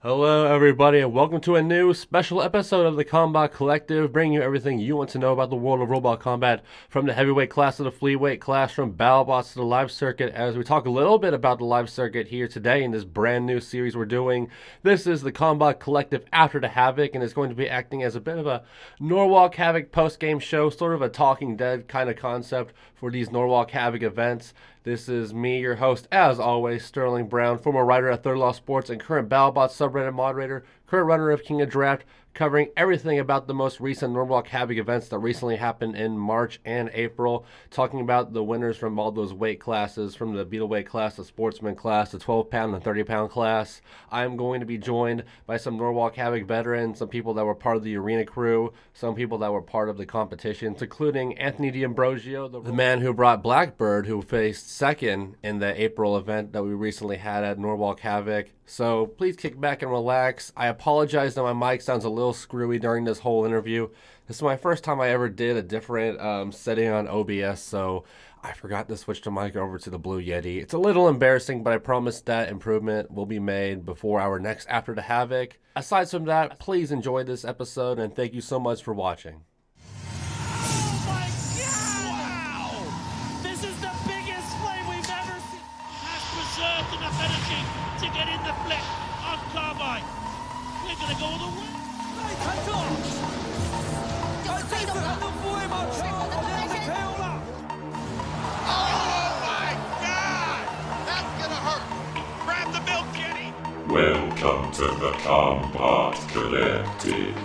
Hello, everybody, and welcome to a new special episode of the Combot Collective, bringing you everything you want to know about the world of robot combat, from the heavyweight class to the fleetweight class, from Battlebots to the live circuit. As we talk a little bit about the live circuit here today in this brand new series we're doing, this is the Combot Collective After the Havoc, and it's going to be acting as a bit of a Norwalk Havoc post-game show, sort of a Talking Dead kind of concept for these Norwalk Havoc events. This is me, your host, as always, Sterling Brown, former writer at Third Law Sports and current Battlebots subreddit moderator, current runner of King of Draft, covering everything about the most recent Norwalk Havoc events that recently happened in March and April, talking about the winners from all those weight classes, from the Beetleweight class, the Sportsman class, the 12-pound and 30-pound class. I'm going to be joined by some Norwalk Havoc veterans, some people that were part of the arena crew, some people that were part of the competitions, including Anthony D'Ambrosio, the man who brought Blackbird, who faced second in the April event that we recently had at Norwalk Havoc. So please kick back and relax. I apologize that my mic sounds a little screwy during this whole interview. This is my first time I ever did a different setting on OBS, so I forgot to switch the mic over to the Blue Yeti. It's a little embarrassing, but I promise that improvement will be made before our next After the Havoc. Aside from that, please enjoy this episode, and thank you so much for watching. Oh my God! Wow! This is the biggest flame we've ever seen. Has preserved enough energy to get in the flip on Carbine. We're gonna go all the way. Oh my God! That's gonna hurt. Grab the milk, Kenny. Welcome to the Combot Collective.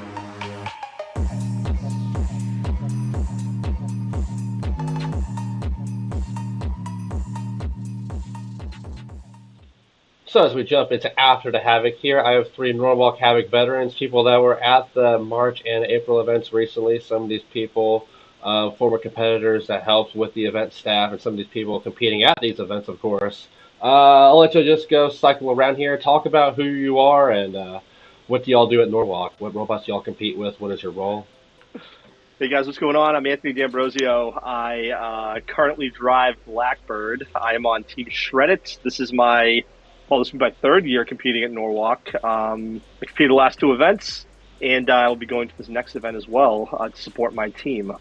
So as we jump into After the Havoc here, I have three Norwalk Havoc veterans, people that were at the March and April events recently. Some of these people, former competitors that helped with the event staff, and some of these people competing at these events, of course. I'll let you just go cycle around here, talk about who you are, and what do y'all do at Norwalk? What robots do y'all compete with? What is your role? Hey guys, what's going on? I'm Anthony D'Ambrosio. I currently drive Blackbird. I am on Team Shreddit. This will be my third year competing at Norwalk. I competed the last two events, and I will be going to this next event as well to support my team.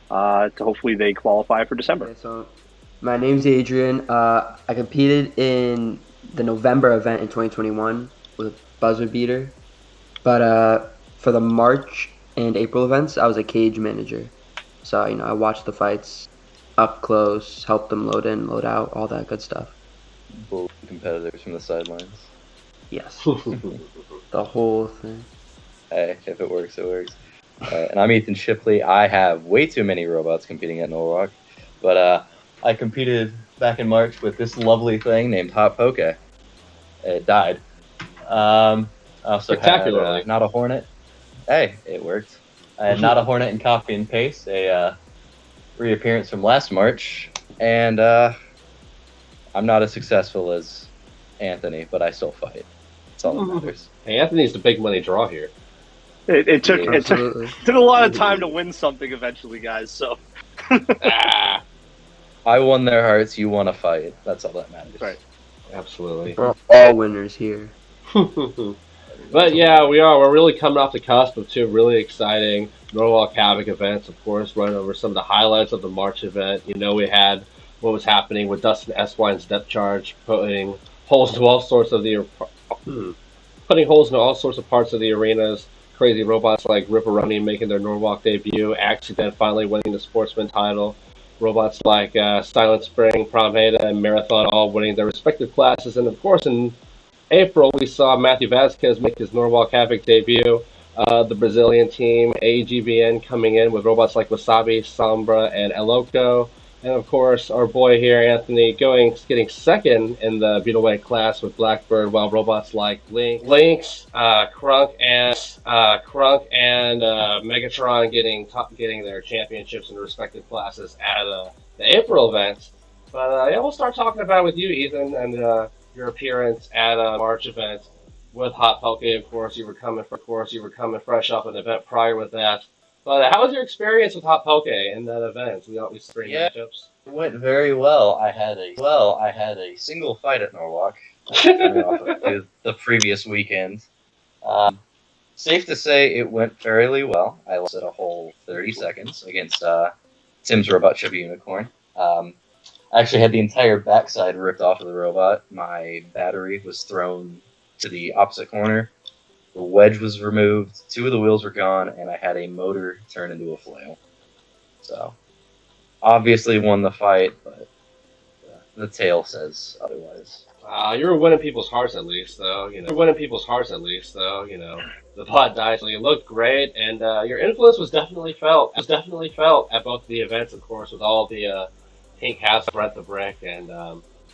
To hopefully they qualify for December. Okay, so my name's Adrian. I competed in the November event in 2021 with Buzzer Beater, but for the March and April events, I was a cage manager. So I watched the fights up close, helped them load in, load out, all that good stuff. Both competitors from the sidelines. Yes, the whole thing. Hey, if it works, it works. And I'm Ethan Shipley. I have way too many robots competing at Norwalk, but I competed back in March with this lovely thing named Hot Poke. It died. I also had Not a Hornet. Hey, it worked. I had Not a Hornet and Copy and Paste, a reappearance from last March, and I'm not as successful as Anthony, but I still fight. That's all that matters. Hey, Anthony's the big money draw here. It took a lot of time to win something eventually, guys. So I won their hearts. You won a fight. That's all that matters. Right. Absolutely. We're all winners here. But yeah, we're really coming off the cusp of two really exciting Norwalk Havoc events. Of course, running over some of the highlights of the March event. We had what was happening with Dustin S.Y.'s depth charge, putting holes into all sorts of parts of the arenas. Crazy robots like Ripperoni making their Norwalk debut, Accident finally winning the Sportsman title. Robots like Silent Spring, Promheda, and Marathon all winning their respective classes. And of course, in April, we saw Matthew Vasquez make his Norwalk Havoc debut. The Brazilian team, AVGs, coming in with robots like Wasabi, Sombra, and Eloco. And of course, our boy here, Anthony, getting second in the Beetleweight class with Blackbird, while robots like Lynx, Crunk, and Megatron getting their championships in their respective classes at the April event. But we'll start talking about it with you, Ethan, and your appearance at a March event with Hot Poke. Of course, you were coming fresh off an event prior with that. But how was your experience with Hot Poke in that event? We always three matchups. It went very well. I had a single fight at Norwalk coming off of the previous weekend. Safe to say it went fairly well. I lasted a whole 30 seconds against Tim's robot Chubby Unicorn. I actually had the entire backside ripped off of the robot. My battery was thrown to the opposite corner. The wedge was removed. 2 of the wheels were gone, and I had a motor turn into a flail. So, obviously won the fight, but the tail says otherwise. You were winning people's hearts at least, though. The bot died, so you looked great, and your influence was definitely felt. At both the events, of course, with all the Pink House, Brett the Brick, and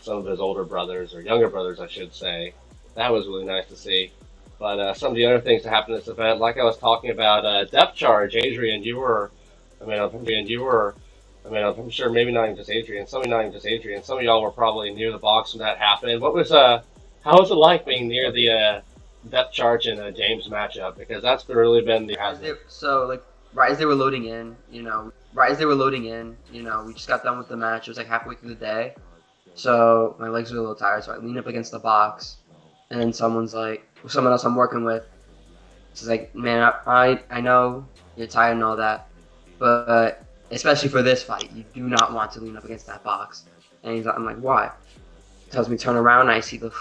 some of his older brothers, or younger brothers, I should say. That was really nice to see. But some of the other things that happened at this event, like I was talking about, depth charge. Adrian, I'm sure maybe not even just Adrian. Some of y'all were probably near the box when that happened. How was it like being near the depth charge in a James matchup? Because that's really been the right as they were loading in, we just got done with the match. It was like halfway through the day, so my legs were a little tired. So I leaned up against the box, and then someone else I'm working with, it's like, man, I know you're tired and all that, but especially for this fight, you do not want to lean up against that box. And I'm like, why? He tells me to turn around, and I see the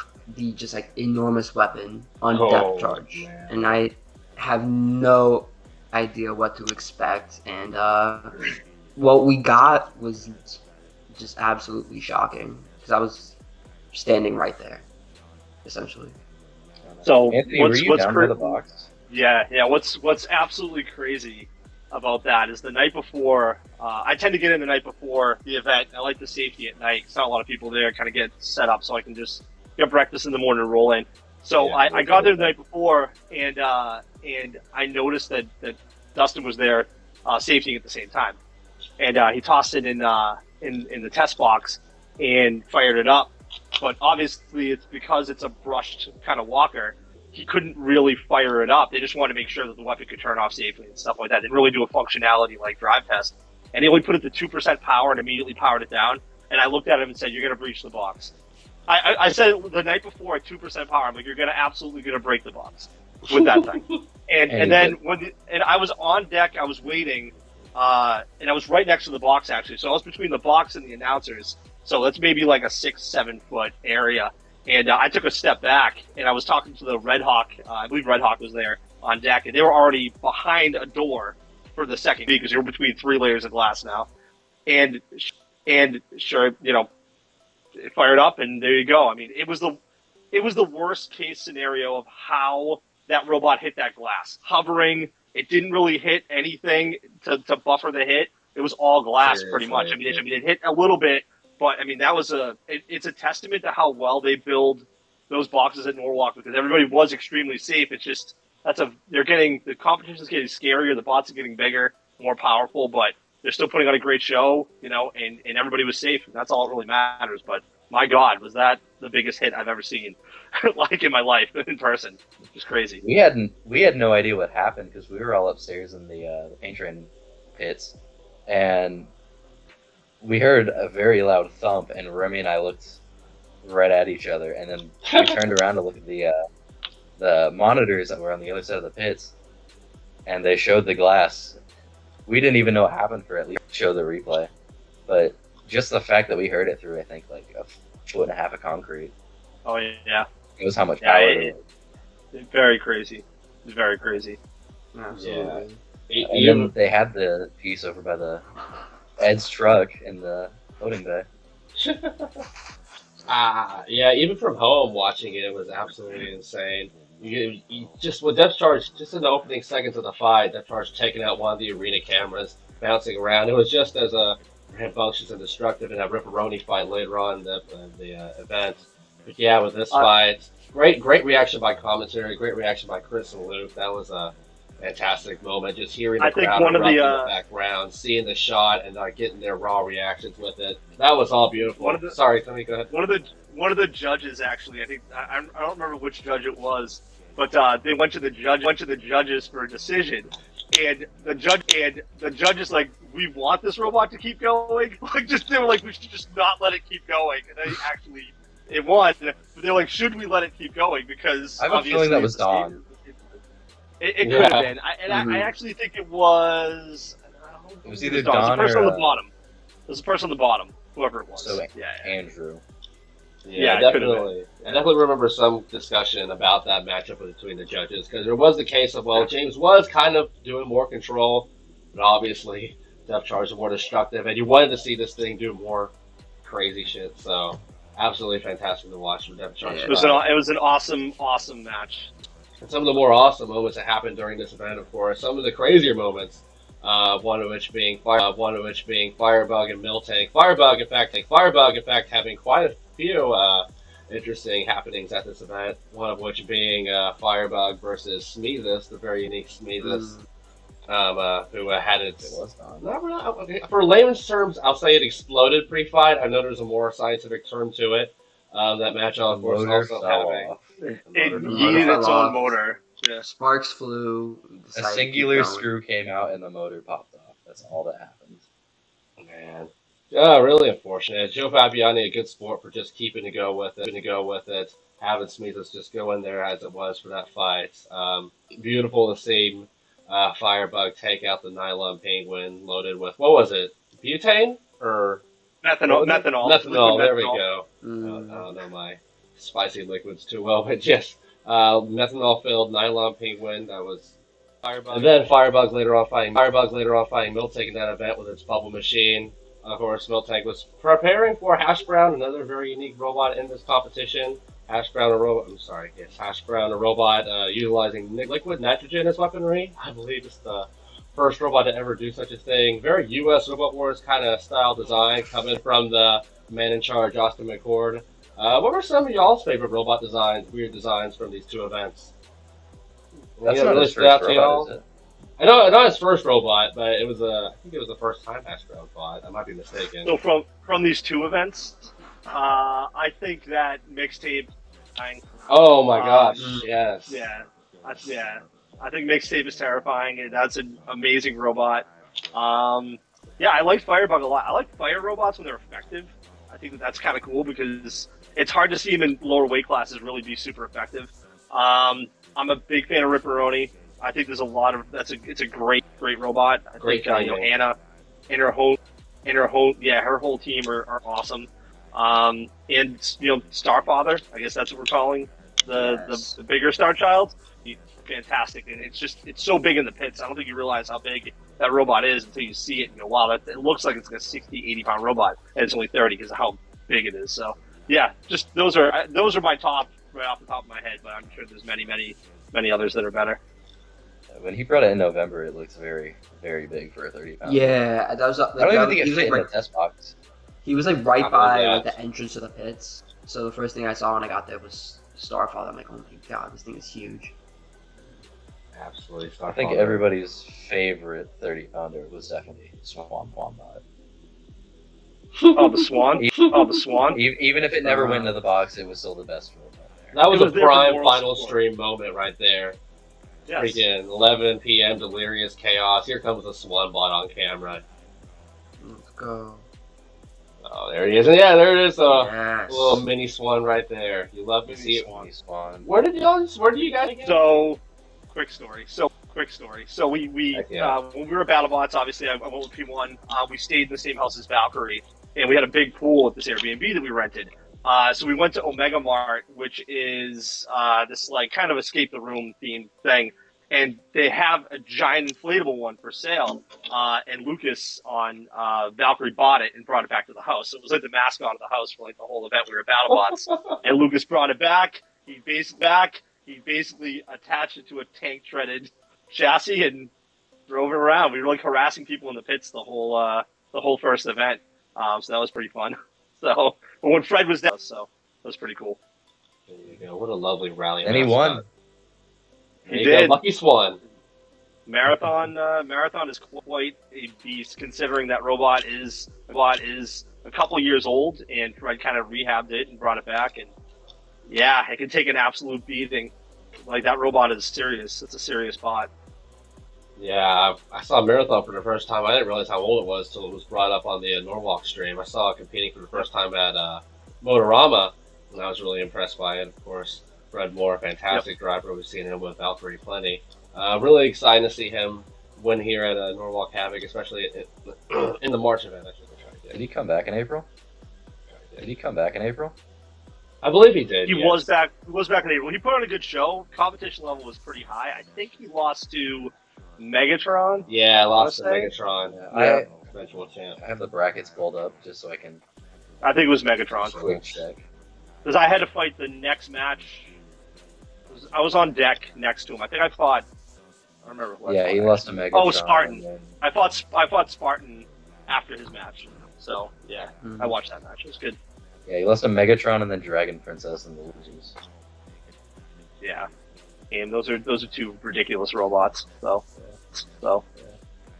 just like enormous weapon on depth charge, man. And I have no idea what to expect. And what we got was just absolutely shocking because I was standing right there, essentially. So Anthony, what's down by the box? Yeah. What's absolutely crazy about that is the night before. I tend to get in the night before the event. I like the safety at night. It's not a lot of people there. Kind of get set up so I can just get breakfast in the morning and roll in. So I got there the night before, and I noticed that Dustin was there safetying at the same time, and he tossed it in the test box and fired it up. But obviously, it's because it's a brushed kind of walker. He couldn't really fire it up. They just wanted to make sure that the weapon could turn off safely and stuff like that. They didn't really do a functionality like drive test. And he only put it to 2% power and immediately powered it down. And I looked at him and said, "You're going to breach the box." I said the night before at 2% power, I'm like, "You're absolutely going to break the box with that thing." And then and I was on deck, I was waiting, and I was right next to the box actually. So I was between the box and the announcers. So that's maybe like a 6-7 foot area. And I took a step back, and I was talking to the Red Hawk. I believe Red Hawk was there on deck, and they were already behind a door for the second V because they were between 3 layers of glass now. And sure, it fired up, and there you go. I mean, it was the worst case scenario of how that robot hit that glass. Hovering, it didn't really hit anything to buffer the hit. It was all glass pretty much. I mean, it hit a little bit. But I mean, it's a testament to how well they build those boxes at Norwalk because everybody was extremely safe. It's just the competition's getting scarier, the bots are getting bigger, more powerful, but they're still putting on a great show, and everybody was safe. And that's all that really matters. But my God, was that the biggest hit I've ever seen, like in my life in person? Just crazy. We had no idea what happened because we were all upstairs in the paint train pits, and we heard a very loud thump, and Remy and I looked right at each other, and then we turned around to look at the monitors that were on the other side of the pits, and they showed the glass. We didn't even know what happened for at least show the replay, but just the fact that we heard it through, I think, like a 1.5 foot of concrete. Oh yeah. It was how much power. It's very crazy. It's very crazy. Absolutely. Yeah. And then they had the piece over by the Ed's truck in the loading bay. Yeah, even from home watching it was absolutely insane. You just with depth charge, just in the opening seconds of the fight, depth charge taking out one of the arena cameras, bouncing around. It was just as rambunctious and destructive in that Ripperoni fight later on in the event. But yeah, with this fight, great reaction by commentary, great reaction by Chris and Luke. That was a fantastic moment. Just hearing the crowd erupt in the background, seeing the shot, and getting their raw reactions with it. That was all beautiful. Sorry, Tony, go ahead. One of the judges actually, I think I don't remember which judge it was, but they went to the judges for a decision, and the judge is like, "We want this robot to keep going." They were like, "We should just not let it keep going," and then it won. But they're like, "Should we let it keep going?" Because I have a feeling that was Don. It Yeah. could have been. I actually think it was. It was either It was a Don person or on the bottom. It was a person on the bottom, whoever it was. so yeah. Andrew. Yeah, it could've definitely. I definitely remember some discussion about that matchup between the judges because there was the case of James was kind of doing more control, but obviously depth charge was more destructive, and you wanted to see this thing do more crazy shit. So absolutely fantastic to watch from depth charge. It was an awesome match. And some of the more awesome moments that happened during this event, of course, some of the crazier moments. One of which being Firebug and Miltank. Firebug, in fact, having quite a few interesting happenings at this event. One of which being Firebug versus Smeezus, the very unique Smeezus, who had it. It was Don. Not really, for layman's terms, I'll say it exploded pre-fight. I know there's a more scientific term to it. That match, of course, Motor also fell having. off. It motor yeeted fell its own off. motor. Yeah. Sparks flew. A decided to keep singular going. screw came out and the motor popped off. That's all that happened. Man. Yeah, really unfortunate. Joe Fabiani, a good sport for just keeping to go with it. Having Smeezus just go in there as it was for that fight. Beautiful to see Firebug take out the nylon penguin loaded with, what was it? Butane? Or Methanol. Methanol, there we Methanol. go. I don't know my spicy liquids too well, but yes. Methanol-filled nylon penguin, that was Firebug. And then Firebug later on fighting Miltank in that event with its bubble machine. Of course, Miltank was preparing for Hash Brown, another very unique robot in this competition. Hash Brown, a robot utilizing liquid nitrogen as weaponry. I believe it's the first robot to ever do such a thing. Very U.S. Robot Wars kind of style design, coming from the man in charge, Austin McCord. What were some of y'all's favorite robot designs, weird designs from these two events? That's Yeah, not really his stood out first to y'all? robot, is it? I know his first robot, but it was I think it was the first time Hash Brown fought. I might be mistaken. So from these two events, I think that Mixtape. Oh my gosh, yes. Yeah, I think Mixtape is terrifying, and that's an amazing robot. Yeah, I like Firebug a lot. I like fire robots when they're effective. I think that's kind of cool because it's hard to see them in lower weight classes really be super effective. I'm a big fan of Ripperoni. I think there's a lot of it's a great robot. I Great think Anna and her whole team are awesome. And Starfather, I guess that's what we're calling the bigger Star Child. He's fantastic, and it's so big in the pits. I don't think you realize how big that robot is until you see it and go, wow, it looks like it's like a 60, 80 pound robot, and it's only 30 because of how big it is. So yeah, just those are my top right off the top of my head, but I'm sure there's many others that are better. When he brought it in November, it looks very, very big for a 30 pound. Yeah, that was. I don't even think it fit in the test box. He was like right I by believe like that. the entrance to the pits. So the first thing I saw when I got there was Starfather. I'm like, oh my god, this thing is huge. Absolutely. I think everybody's favorite 30 pounder was definitely Swanbot. Oh, the Swan. Even if it never went into the box, it was still the best robot there. That was It was a there for prime moral final support. stream moment right there. Yes. Freaking 11 p.m. delirious chaos. Here comes the Swanbot on camera. Let's go. Oh, there he is. And yeah, there it is. Yes. Little mini Swan right there. You love to see it. Swan. Where do you guys get? So, quick story. So we Heck yeah. when we were at Battlebots, obviously I went with P1. We stayed in the same house as Valkyrie, and we had a big pool at this Airbnb that we rented. So we went to Omega Mart, which is this like kind of escape the room themed thing, and they have a giant inflatable one for sale. And Lucas on Valkyrie bought it and brought it back to the house. So it was like the mascot of the house for like the whole event. We were at Battlebots, and Lucas brought it back. He basically attached it to a tank treaded chassis and drove it around. We were like harassing people in the pits the whole first event. So that was pretty fun. So, but when Fred was there, so that was pretty cool. There you go. What a lovely rally. And he mascot. won. There He you go. did. Lucky Swan. Marathon is quite a beast, considering that robot is a couple years old, and Fred kind of rehabbed it and brought it back, and yeah, it can take an absolute beating. Like that robot is serious. It's a serious bot. Yeah, I saw Marathon for the first time. I didn't realize how old it was till it was brought up on the Norwalk stream. I saw it competing for the first time at Motorama, and I was really impressed by it. Of course, Fred Moore, fantastic driver. We've seen him with Valkyrie plenty. Really excited to see him win here at Norwalk Havoc, especially in the March event. Did he come back in April? I believe he did. He yes. was back. He was back in April. He put on a good show. Competition level was pretty high. I think he lost to Megatron. Yeah, I lost to Wanna Megatron. Yeah, Eventual champ. I have the brackets pulled up just so I can I think it was Megatron. quick check. Because I had to fight the next match. I was on deck next to him. I think I fought. I don't remember what. Yeah, he lost to Megatron. Oh, Spartan. and then- I fought Spartan after his match. So yeah, Mhm. I watched that match. It was good. Yeah, he lost to Megatron and then Dragon Princess and the losers. Yeah, and those are two ridiculous robots. So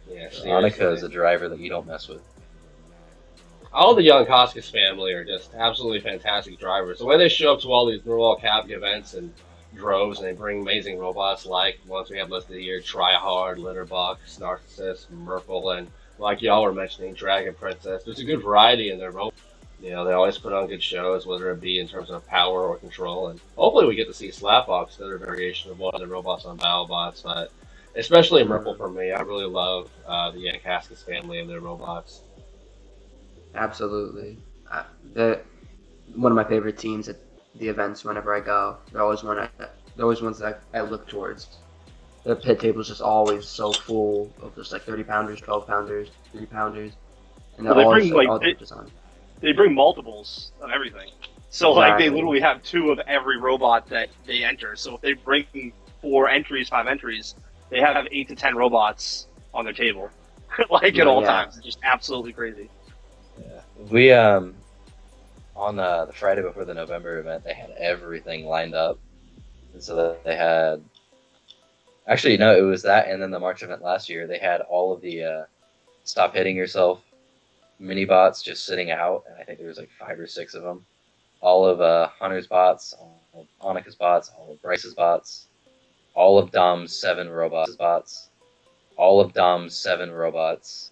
Yeah, Annika is a driver that you don't mess with. all the young Koskis family are just absolutely fantastic drivers. The way they show up to all these Norwalk Havoc events and droves, and they bring amazing robots like ones we have listed here: Tryhard, Litterbox, Narcissus, Merple, and like y'all were mentioning, Dragon Princess. There's a good variety in their robots. They always put on good shows, whether it be in terms of power or control, and hopefully we get to see Slapbox, another variation of one of the robots on Battlebots, but especially Merple for me. I really love the Young Koskis family and their robots. Absolutely. They're one of my favorite teams at the events whenever I go. They're always ones that I look towards. The pit table's just always so full of just like 30 pounders, 12 pounders, 3 pounders. And they're Well, they always bring, like, all different design. they bring multiples of everything. So like they Exactly. literally have 2 of every robot that they enter. So if they bring 5 entries, they have 8 to 10 robots on their table, like at all times. It's just absolutely crazy. We on the Friday before the November event, they had everything lined up, and so that they had. Actually, no, it was that, and then the March event last year, they had all of the stop hitting yourself mini bots just sitting out, and I think there was like 5 or 6 of them. All of Hunter's bots, all of Annika's bots, all of Bryce's bots, all of Dom's 7 robots, all of Dom's 7 robots.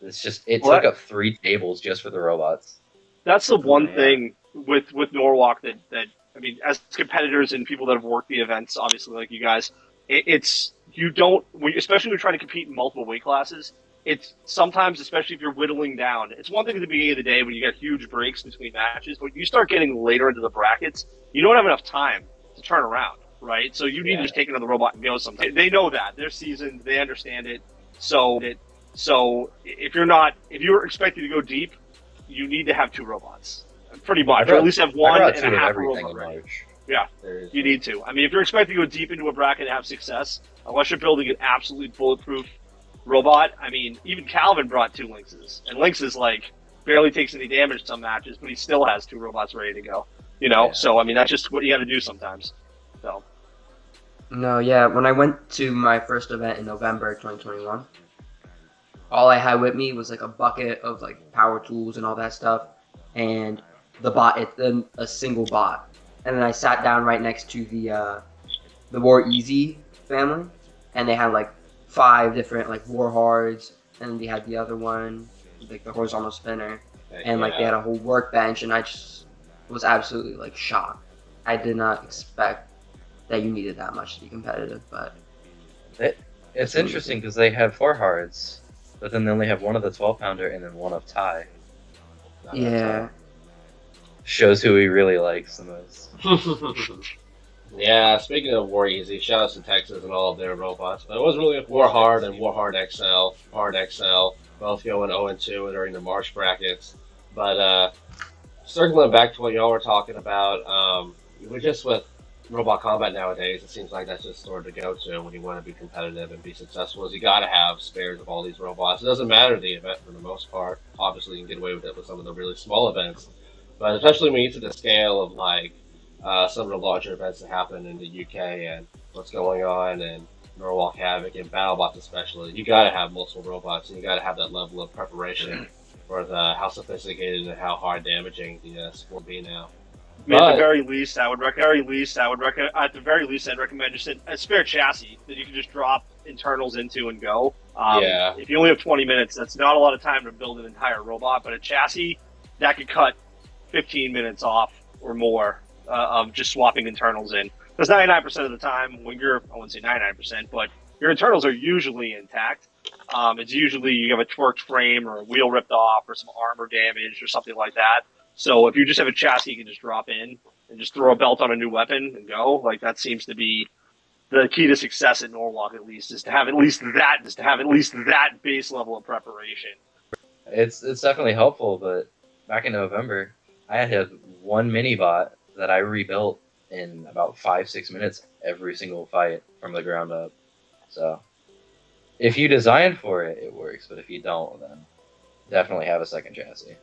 It's just it Well, took up 3 tables just for the robots. That's the one Yeah. thing with Norwalk that I mean, as competitors and people that have worked the events, obviously like you guys, it's you don't, especially when you're trying to compete in multiple weight classes. It's sometimes, especially if you're whittling down, it's one thing at the beginning of the day when you get huge breaks between matches, but you start getting later into the brackets, you don't have enough time to turn around, right? So you need to just take another robot and go sometime. They know that. They're seasoned. They understand it. So if you're expecting to go deep, you need to have 2 robots, pretty much, or at least have one and a half a robot ready. March. Yeah, you need to. I mean, if you're expecting to go deep into a bracket and have success, unless you're building an absolutely bulletproof robot, I mean, even Calvin brought 2 Lynxes, and Lynx like barely takes any damage some matches, but he still has 2 robots ready to go. Yeah. So I mean, that's just what you got to do sometimes. So No, yeah, when I went to my first event in November 2021, all I had with me was like a bucket of like power tools and all that stuff, and a single bot. And then I sat down right next to the War Easy family, and they had like 5 different like Warhards, and they had the other one, like the horizontal spinner, and like they had a whole workbench, and I just was absolutely like shocked. I did not expect that you needed that much to be competitive, but It's interesting because they have 4 hards, but then they only have one of the 12-pounder and then one of Ty. yeah. Shows who he really likes the most. Yeah, speaking of War Easy, shout out to Texas and all of their robots. But it was really War Hard and War Hard XL, Hard XL, both going 0-2 during the March brackets. But circling back to what y'all were talking about, we're just with robot combat nowadays, it seems like that's just sort of the go-to when you want to be competitive and be successful, is you got to have spares of all these robots. It doesn't matter the event for the most part. Obviously, you can get away with it with some of the really small events. But especially when you get to the scale of like some of the larger events that happen in the UK and what's going on in Norwalk Havoc and Battlebots especially, you got to have multiple robots and you got to have that level of preparation for how sophisticated and how hard damaging the sport will be now. I mean, at the very least, I'd recommend just a spare chassis that you can just drop internals into and go. Yeah. If you only have 20 minutes, that's not a lot of time to build an entire robot, but a chassis that could cut 15 minutes off or more of just swapping internals in. Because 99% of the time, when I wouldn't say 99%, but your internals are usually intact. It's usually you have a torqued frame or a wheel ripped off or some armor damage or something like that. So if you just have a chassis, you can just drop in and just throw a belt on a new weapon and go. Like that seems to be the key to success at Norwalk, at least, is to have at least that base level of preparation. It's definitely helpful, but back in November, I had one mini bot that I rebuilt in about 5-6 minutes every single fight from the ground up. So if you design for it, it works. But if you don't, then definitely have a second chassis.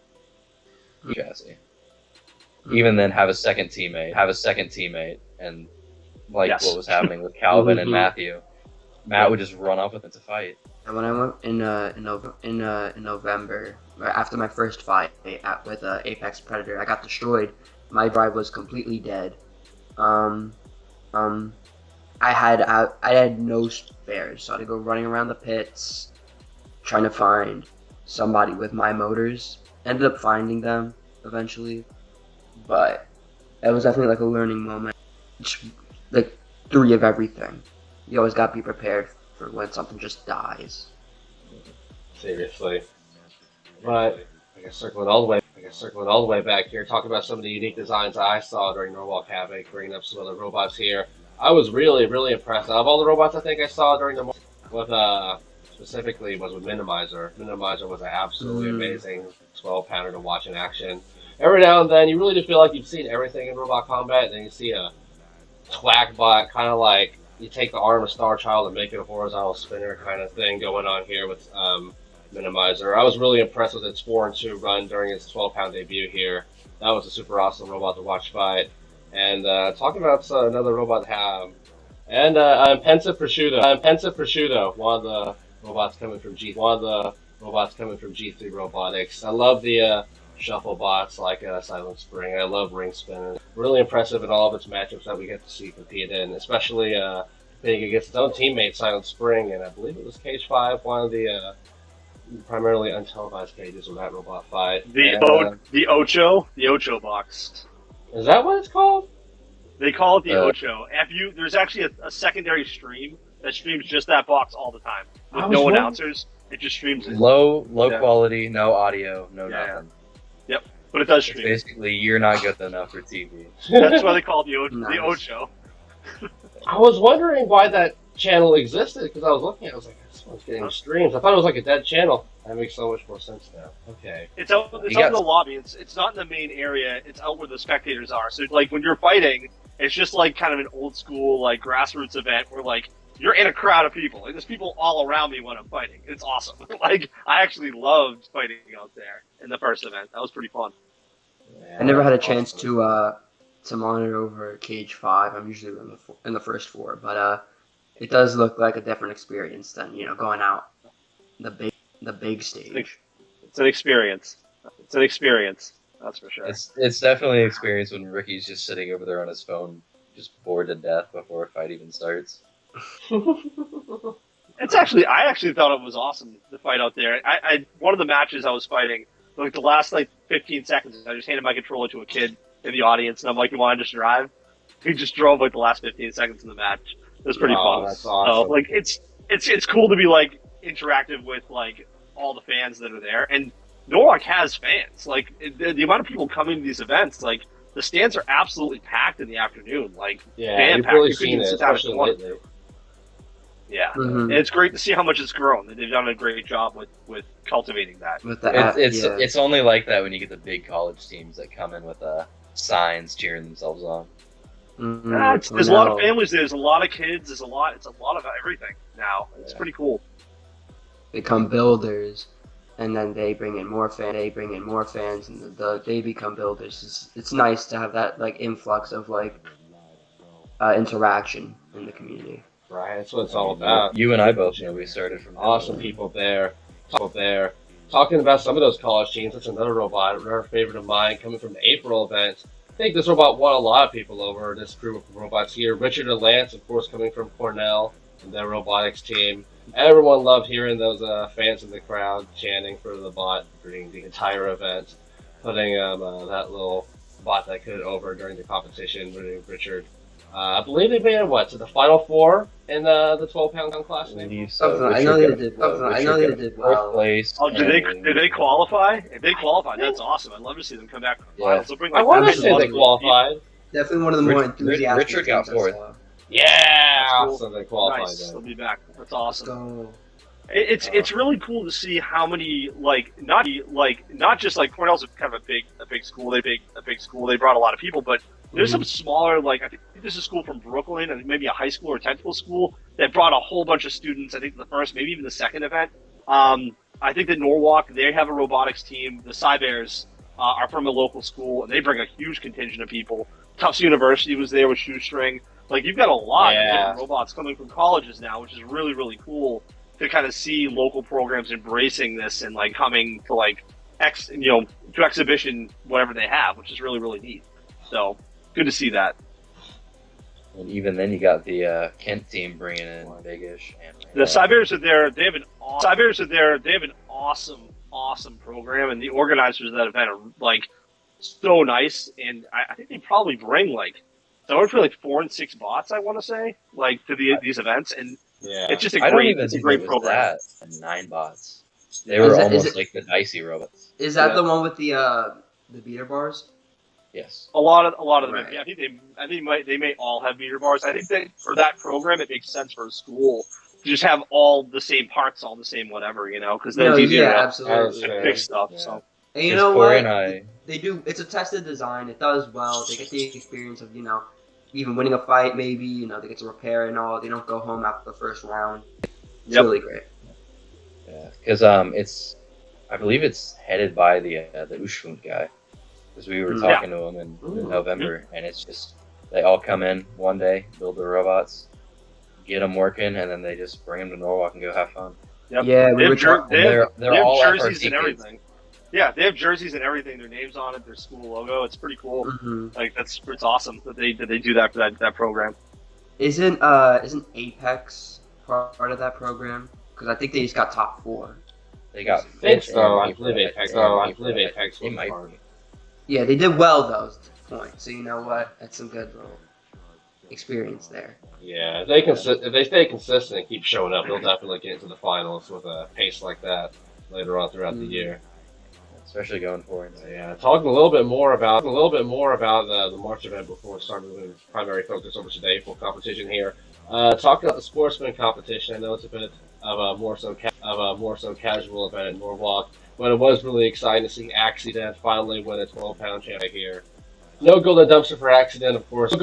Even then, have a second teammate, and like Yes. what was happening with Calvin and Matthew, Matt would just run up with it to fight. And when I went in November, after my first fight with Apex Predator, I got destroyed. My drive was completely dead. I had no spares, so I had to go running around the pits, trying to find somebody with my motors. Ended up finding them eventually, but it was definitely like a learning moment. Just, like 3 of everything. You always gotta be prepared for when something just dies. Seriously. But I guess circling all the way back here, talking about some of the unique designs I saw during Norwalk Havoc, bringing up some other robots here. I was really, really impressed. Out of all the robots I think I saw during the specifically was with Minimizer. Minimizer was an absolutely amazing 12-pounder to watch in action. Every now and then, you really do feel like you've seen everything in robot combat, and then you see a Twack bot, kind of like you take the arm of Star Child and make it a horizontal spinner kind of thing going on here with Minimizer. I was really impressed with its 4-2 run during its 12-pound debut here. That was a super awesome robot to watch fight. And talking about another robot to have, and Pensive Prosciutto, one of the robots coming from G3 Robotics. I love the shuffle bots like Silent Spring. I love Ring Spinner. Really impressive in all of its matchups that we get to see compete in, especially competing against its own teammate Silent Spring, and I believe it was Cage 5, one of the primarily untelevised cages of that robot fight. The Oco Box. Is that what it's called? They call it the Ocho. There's actually a secondary stream that streams just that box all the time with no announcers. It just streams it. Low quality, no audio, nothing. Yep, but it does It's stream. basically, you're not good enough for TV. That's why they call it the Nice. Ocho. I was wondering why that channel existed, because I was looking at it, I was like, this one's getting streams. I thought it was like a dead channel. That makes so much more sense now. Okay. It's out in the lobby. It's not in the main area. It's out where the spectators are. So like when you're fighting, it's just like kind of an old school like grassroots event where like you're in a crowd of people. Like there's people all around me when I'm fighting. It's awesome. Like I actually loved fighting out there in the first event. That was pretty fun. I never had a chance to monitor over Cage 5. I'm usually in the first 4, but it does look like a different experience than going out the big stage. It's an experience. That's for sure. It's definitely an experience when Ricky's just sitting over there on his phone, just bored to death before a fight even starts. I actually thought it was awesome the fight out there. I one of the matches I was fighting, like the last 15 seconds, I just handed my controller to a kid in the audience, and I'm like, "You want to just drive?" He just drove the last 15 seconds of the match. It was pretty fun. That's awesome. So it's cool to be interactive with all the fans that are there, and Norwalk has fans. The amount of people coming to these events, the stands are absolutely packed in the afternoon. You've really seen it, especially lately. Yeah, Mhm. and it's great to see how much it's grown. They've done a great job with cultivating that. With the It's only like that when you get the big college teams that come in with signs cheering themselves on. There's a lot of families. There's a lot of kids. It's a lot of everything now. It's pretty cool. Become builders, and then they bring in more fans, and they become builders. It's nice to have that influx of interaction in the community. Right, that's what it's all about. You and I both know we started from Awesome people there. Talking about some of those college teams, that's another robot, another favorite of mine, coming from the April event. I think this robot won a lot of people over, this group of robots here. Richard and Lance, of course, coming from Cornell and their robotics team. Everyone loved hearing those fans in the crowd chanting for the bot during the entire event, putting that little bot that could over during the competition with Richard. I believe they made it to the final four in the 12-pound class. I believe Something. so. I know they did. I know they did Fourth well. place. Oh, did and- they qualify? If they qualify, that's awesome. I'd love to see them come back from the Yeah. finals. They'll bring, I like, want to that say many they qualified. Definitely one of the more enthusiastic Richard got teams I fourth. saw. Yeah, That's cool. so they qualified. Nice. Then. They'll be back. That's awesome. So, It's really cool to see how many not just like Cornell's kind of a big school. A big school. They brought a lot of people, but there's some smaller, like I think there's a school from Brooklyn and maybe a high school or technical school that brought a whole bunch of students. I think the first, maybe even the second event. I think that Norwalk, they have a robotics team. The Cybears are from a local school and they bring a huge contingent of people. Tufts University was there with Shoestring. Like you've got a lot of different robots coming from colleges now, which is really, really cool to kind of see local programs embracing this and like coming to like to exhibition whatever they have, which is really, really neat. So good to see that. And even then, you got the Kent team bringing in Big-ish. And, The Cybears are there. They have an awesome program, and the organizers of that event are like so nice. And I think they probably bring like somewhere between like 4 and 6 bots. I want to say like to these events, and it's just I don't even it's a think great it was program. that. And 9 bots. They were Is almost it- like the dicey robots. is that Yeah. the one with the beater bars? Yes. A lot of them. Right. Yeah, I think they may all have meter bars. I think that for that program, it makes sense for a school to just have all the same parts, all the same whatever, because then it's easier to absolutely. fix stuff. Yeah. So And you Because know Corey what? and I, They do. It's a tested design. It does well. They get the experience of even winning a fight. Maybe they get to repair and all. They don't go home after the first round. It's Yep. really great. yeah, because I believe it's headed by the Ushfund guy. Because we were Mm. talking to him in November, and it's just they all come in one day, build their robots, get them working, and then they just bring them to Norwalk and go have fun. yep. Yeah, They we have were jer- talking. they have- They're they have all jerseys FRT and kids. everything. Yeah, they have jerseys and everything. Their names on it, their school logo. It's pretty cool. Mm-hmm. Like it's awesome that they do that for that program. Isn't Apex part of that program? Because I think they just got top 4. They got I think Fitch so. and I believe Apex. and I believe Apex They was might part. be. Yeah, they did well though. Is the point. So you know what? That's some good little experience there. Yeah, if they stay consistent and keep showing up, they'll definitely get into the finals with a pace like that later on throughout the year. Especially going forward. So, yeah, talking a little bit more about the March event before we start moving primary focus over to the April competition here. Talking about the sportsman competition, I know it's a bit of a more so casual event at Norwalk, but it was really exciting to see Accident finally win a 12-pound championship here. No golden dumpster for Accident, of course.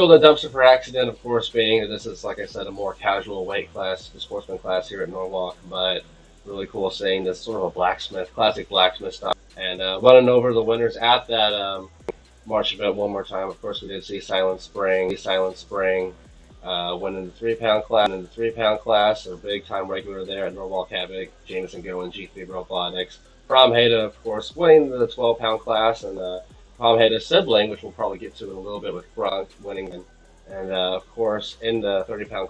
Being that this is, like I said, a more casual weight class, the sportsman class here at Norwalk, but really cool seeing this sort of a classic blacksmith style. And running over the winners at that March event one more time. Of course, we did see Silent Spring winning the 3-pound class. A big time regular there at Norwalk Havoc. Jameson Goen, G3 Robotics. Prom Heda, of course, winning the 12-pound class, and Prom Heda's sibling, which we'll probably get to in a little bit, with Grunk winning. And of course, in the 30-pound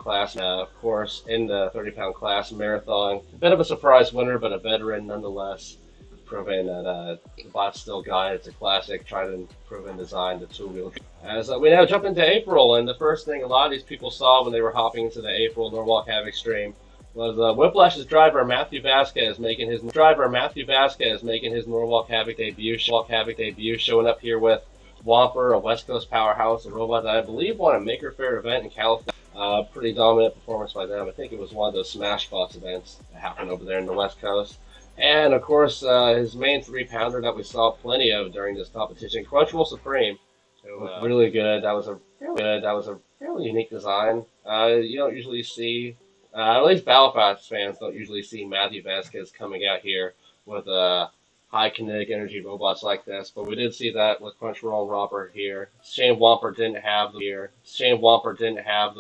class, Marathon, a bit of a surprise winner, but a veteran nonetheless, proving that the bot still got it. It's a classic, tried and proven design, the two-wheel. As we now jump into April, and the first thing a lot of these people saw when they were hopping into the April Norwalk Havoc stream was Whiplash's driver Matthew Vasquez making his Norwalk Havoc debut, showing up here with Whomper, a West Coast powerhouse, a robot that I believe won a Maker Faire event in California. Pretty dominant performance by them. I think it was one of those Smash Bots events that happened over there in the West Coast. And of course, his main 3-pounder that we saw plenty of during this competition, Crunchyroll Supreme, who was really good. That was a fairly unique design. You don't usually see, at least Battlebots fans don't usually see Matthew Vasquez coming out here with high kinetic energy robots like this, but we did see that with Crunchyroll and Whomper here. Shame Whomper didn't have the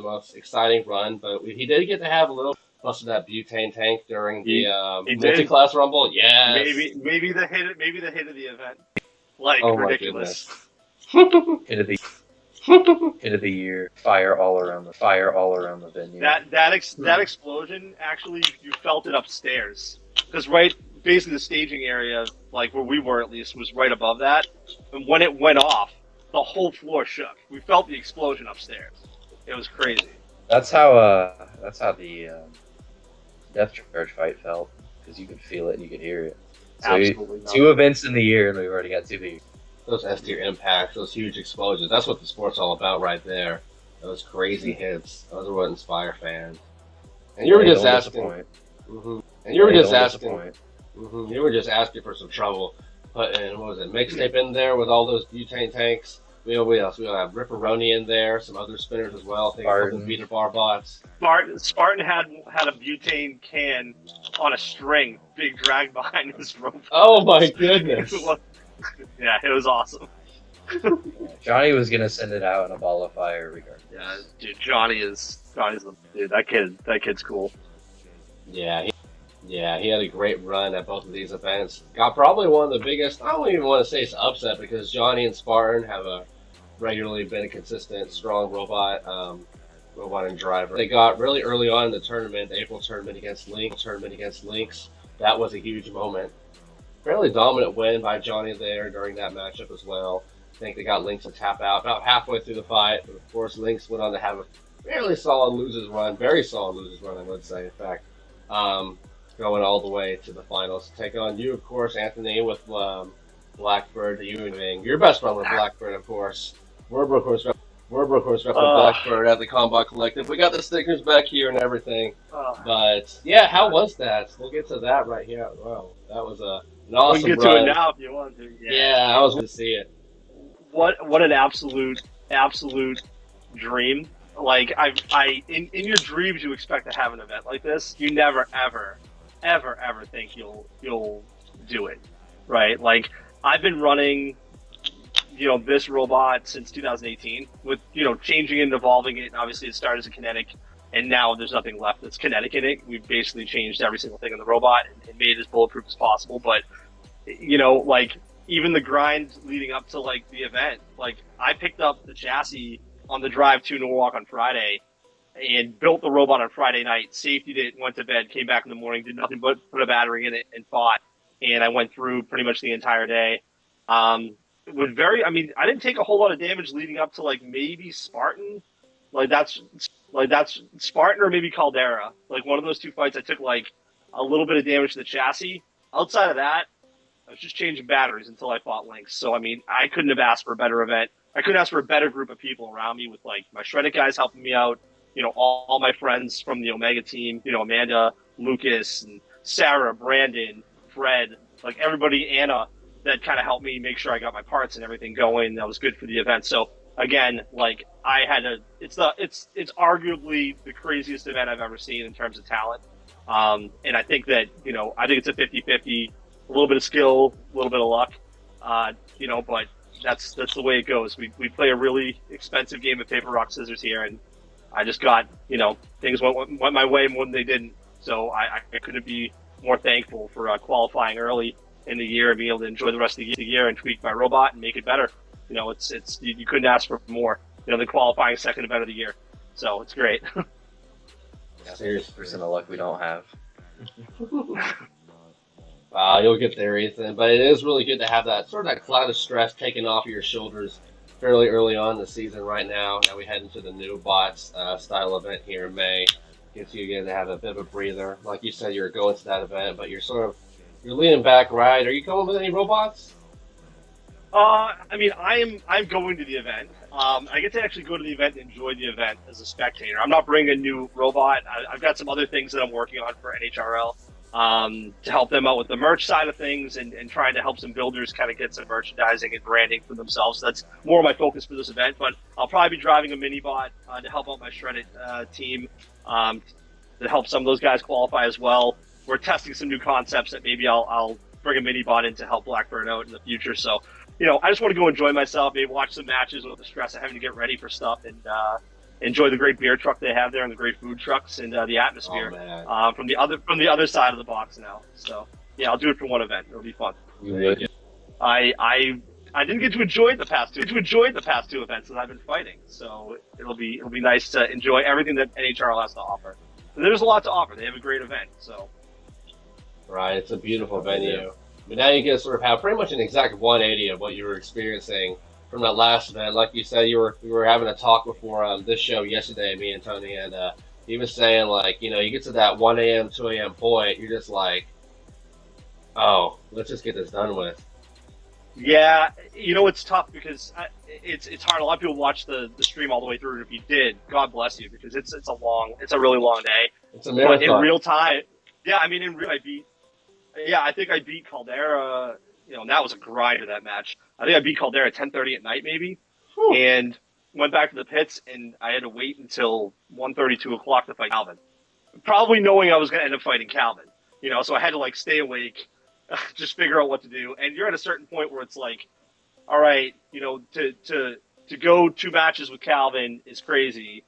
most exciting run, but he did get to have a little busted that butane tank during the multi-class rumble. Yes. Maybe the hit of the event. Like Oh my ridiculous. Hit of the year. Fire all around the venue. That explosion, actually, you felt it upstairs, because basically the staging area, like where we were at least, was right above that, and when it went off, the whole floor shook. We felt the explosion upstairs. It was crazy. That's how the Death Charge fight felt, because you could feel it and you could hear it. So Absolutely not. 2 events in the year, and we've already got 2 here. Those S tier impacts, those huge explosions. That's what the sport's all about right there. Those crazy hits. Those are what inspire fans. And you were just asking. Mm-hmm. And you were just asking. Mm-hmm. You were just asking for some trouble. Putting, what was it, Mixtape in there with all those butane tanks. We have Ripperoni in there, some other spinners as well. I think a couple beater bar bots. Spartan had a butane can on a string, big drag behind his rope. Oh my goodness! Yeah, it was awesome. Johnny was gonna send it out in a ball of fire, regardless. Yeah, dude, Johnny's the dude. That kid's cool. Yeah, he had a great run at both of these events. Got probably one of the biggest. I don't even want to say it's an upset because Johnny and Spartan have regularly been a consistent, strong robot and driver. They got really early on in the tournament, the April tournament against Lynx. That was a huge moment. Fairly dominant win by Johnny there during that matchup as well. I think they got Lynx to tap out about halfway through the fight. But of course, Lynx went on to have a fairly solid losers run, very solid losers run, I would say, in fact. Going all the way to the finals. Take on you, of course, Anthony, with Blackbird. Your best friend with Blackbird, of course. Whomper, of course, repping Blackbird at the Combot Collective. We got the stickers back here and everything. But, yeah, how was that? We'll get to that right here. Wow, that was an awesome We can get run. to it now if you want to. Yeah, I was going to see it. What an absolute dream. Like, in your dreams, you expect to have an event like this. You never, ever think you'll do it, right? Like, I've been running, this robot since 2018 with, changing and evolving it. And obviously, it started as a kinetic, and now there's nothing left that's kinetic in it. We've basically changed every single thing in the robot and made it as bulletproof as possible. But, like, even the grind leading up to, like, the event, like, I picked up the chassis on the drive to Norwalk on Friday and built the robot on Friday night, safetied it, went to bed, came back in the morning, did nothing but put a battery in it and fought. And I went through pretty much the entire day. I didn't take a whole lot of damage leading up to, like, maybe Spartan. Like that's Spartan or maybe Caldera. Like, one of those two fights, I took, like, a little bit of damage to the chassis. Outside of that, I was just changing batteries until I fought Lynx. So, I mean, I couldn't have asked for a better event. I couldn't ask for a better group of people around me with, like, my shredded guys helping me out, all my friends from the Omega team, Amanda, Lucas, and Sarah, Brandon, Fred, like, everybody, Anna, that kind of helped me make sure I got my parts and everything going. That was good for the event. So, again, like, it's arguably the craziest event I've ever seen in terms of talent. And I think that, I think it's a 50-50, a little bit of skill, a little bit of luck, but that's the way it goes. We play a really expensive game of paper, rock, scissors here, and I just got, things went my way more than they didn't. So I couldn't be more thankful for qualifying early in the year and being able to enjoy the rest of the year and tweak my robot and make it better. You couldn't ask for more, than qualifying second event of the year. So it's great. Serious percent of luck we don't have. You'll get there, Ethan. But it is really good to have that cloud of stress taken off of your shoulders fairly early on in the season right now. Now we head into the new bots style event here in May. Gives you again to have a bit of a breather. Like you said, you're going to that event, but you're leaning back, right? Are you going with any robots? I'm going to the event. I get to actually go to the event and enjoy the event as a spectator. I'm not bringing a new robot. I've got some other things that I'm working on for NHRL. To help them out with the merch side of things and trying to help some builders kind of get some merchandising and branding for themselves. That's more of my focus for this event, but I'll probably be driving a mini bot to help out my shredded team, to help some of those guys qualify as well. We're testing some new concepts that maybe I'll bring a mini bot in to help Blackbird out in the future. So, I just want to go enjoy myself, maybe watch some matches without the stress of having to get ready for stuff, and enjoy the great beer truck they have there and the great food trucks and the atmosphere from the other side of the box now. So yeah, I'll do it for one event. It'll be fun. I didn't get to enjoy the past two events that I've been fighting. So it'll be nice to enjoy everything that NHRL has to offer. And there's a lot to offer. They have a great event. So right, it's a beautiful venue. But now you get to have pretty much an exact 180 of what you were experiencing from that last event. Like you said, we were having a talk before this show yesterday, me and Tony, and he was saying, like, you know, you get to that 1 a.m., 2 a.m. point, you're just like, oh, let's just get this done with. Yeah, you know, it's tough because it's hard. A lot of people watch the stream all the way through, and if you did, God bless you, because it's a really long day. It's a marathon. But in real time, yeah, I mean, I think I beat Caldera, you know, and that was a grinder, that match. I think I beat Caldera at 10:30 at night, maybe, and went back to the pits, and I had to wait until 1:30, 2 o'clock to fight Calvin, probably knowing I was going to end up fighting Calvin, you know, so I had to, like, stay awake, just figure out what to do. And you're at a certain point where it's like, all right, you know, to go 2 matches with Calvin is crazy.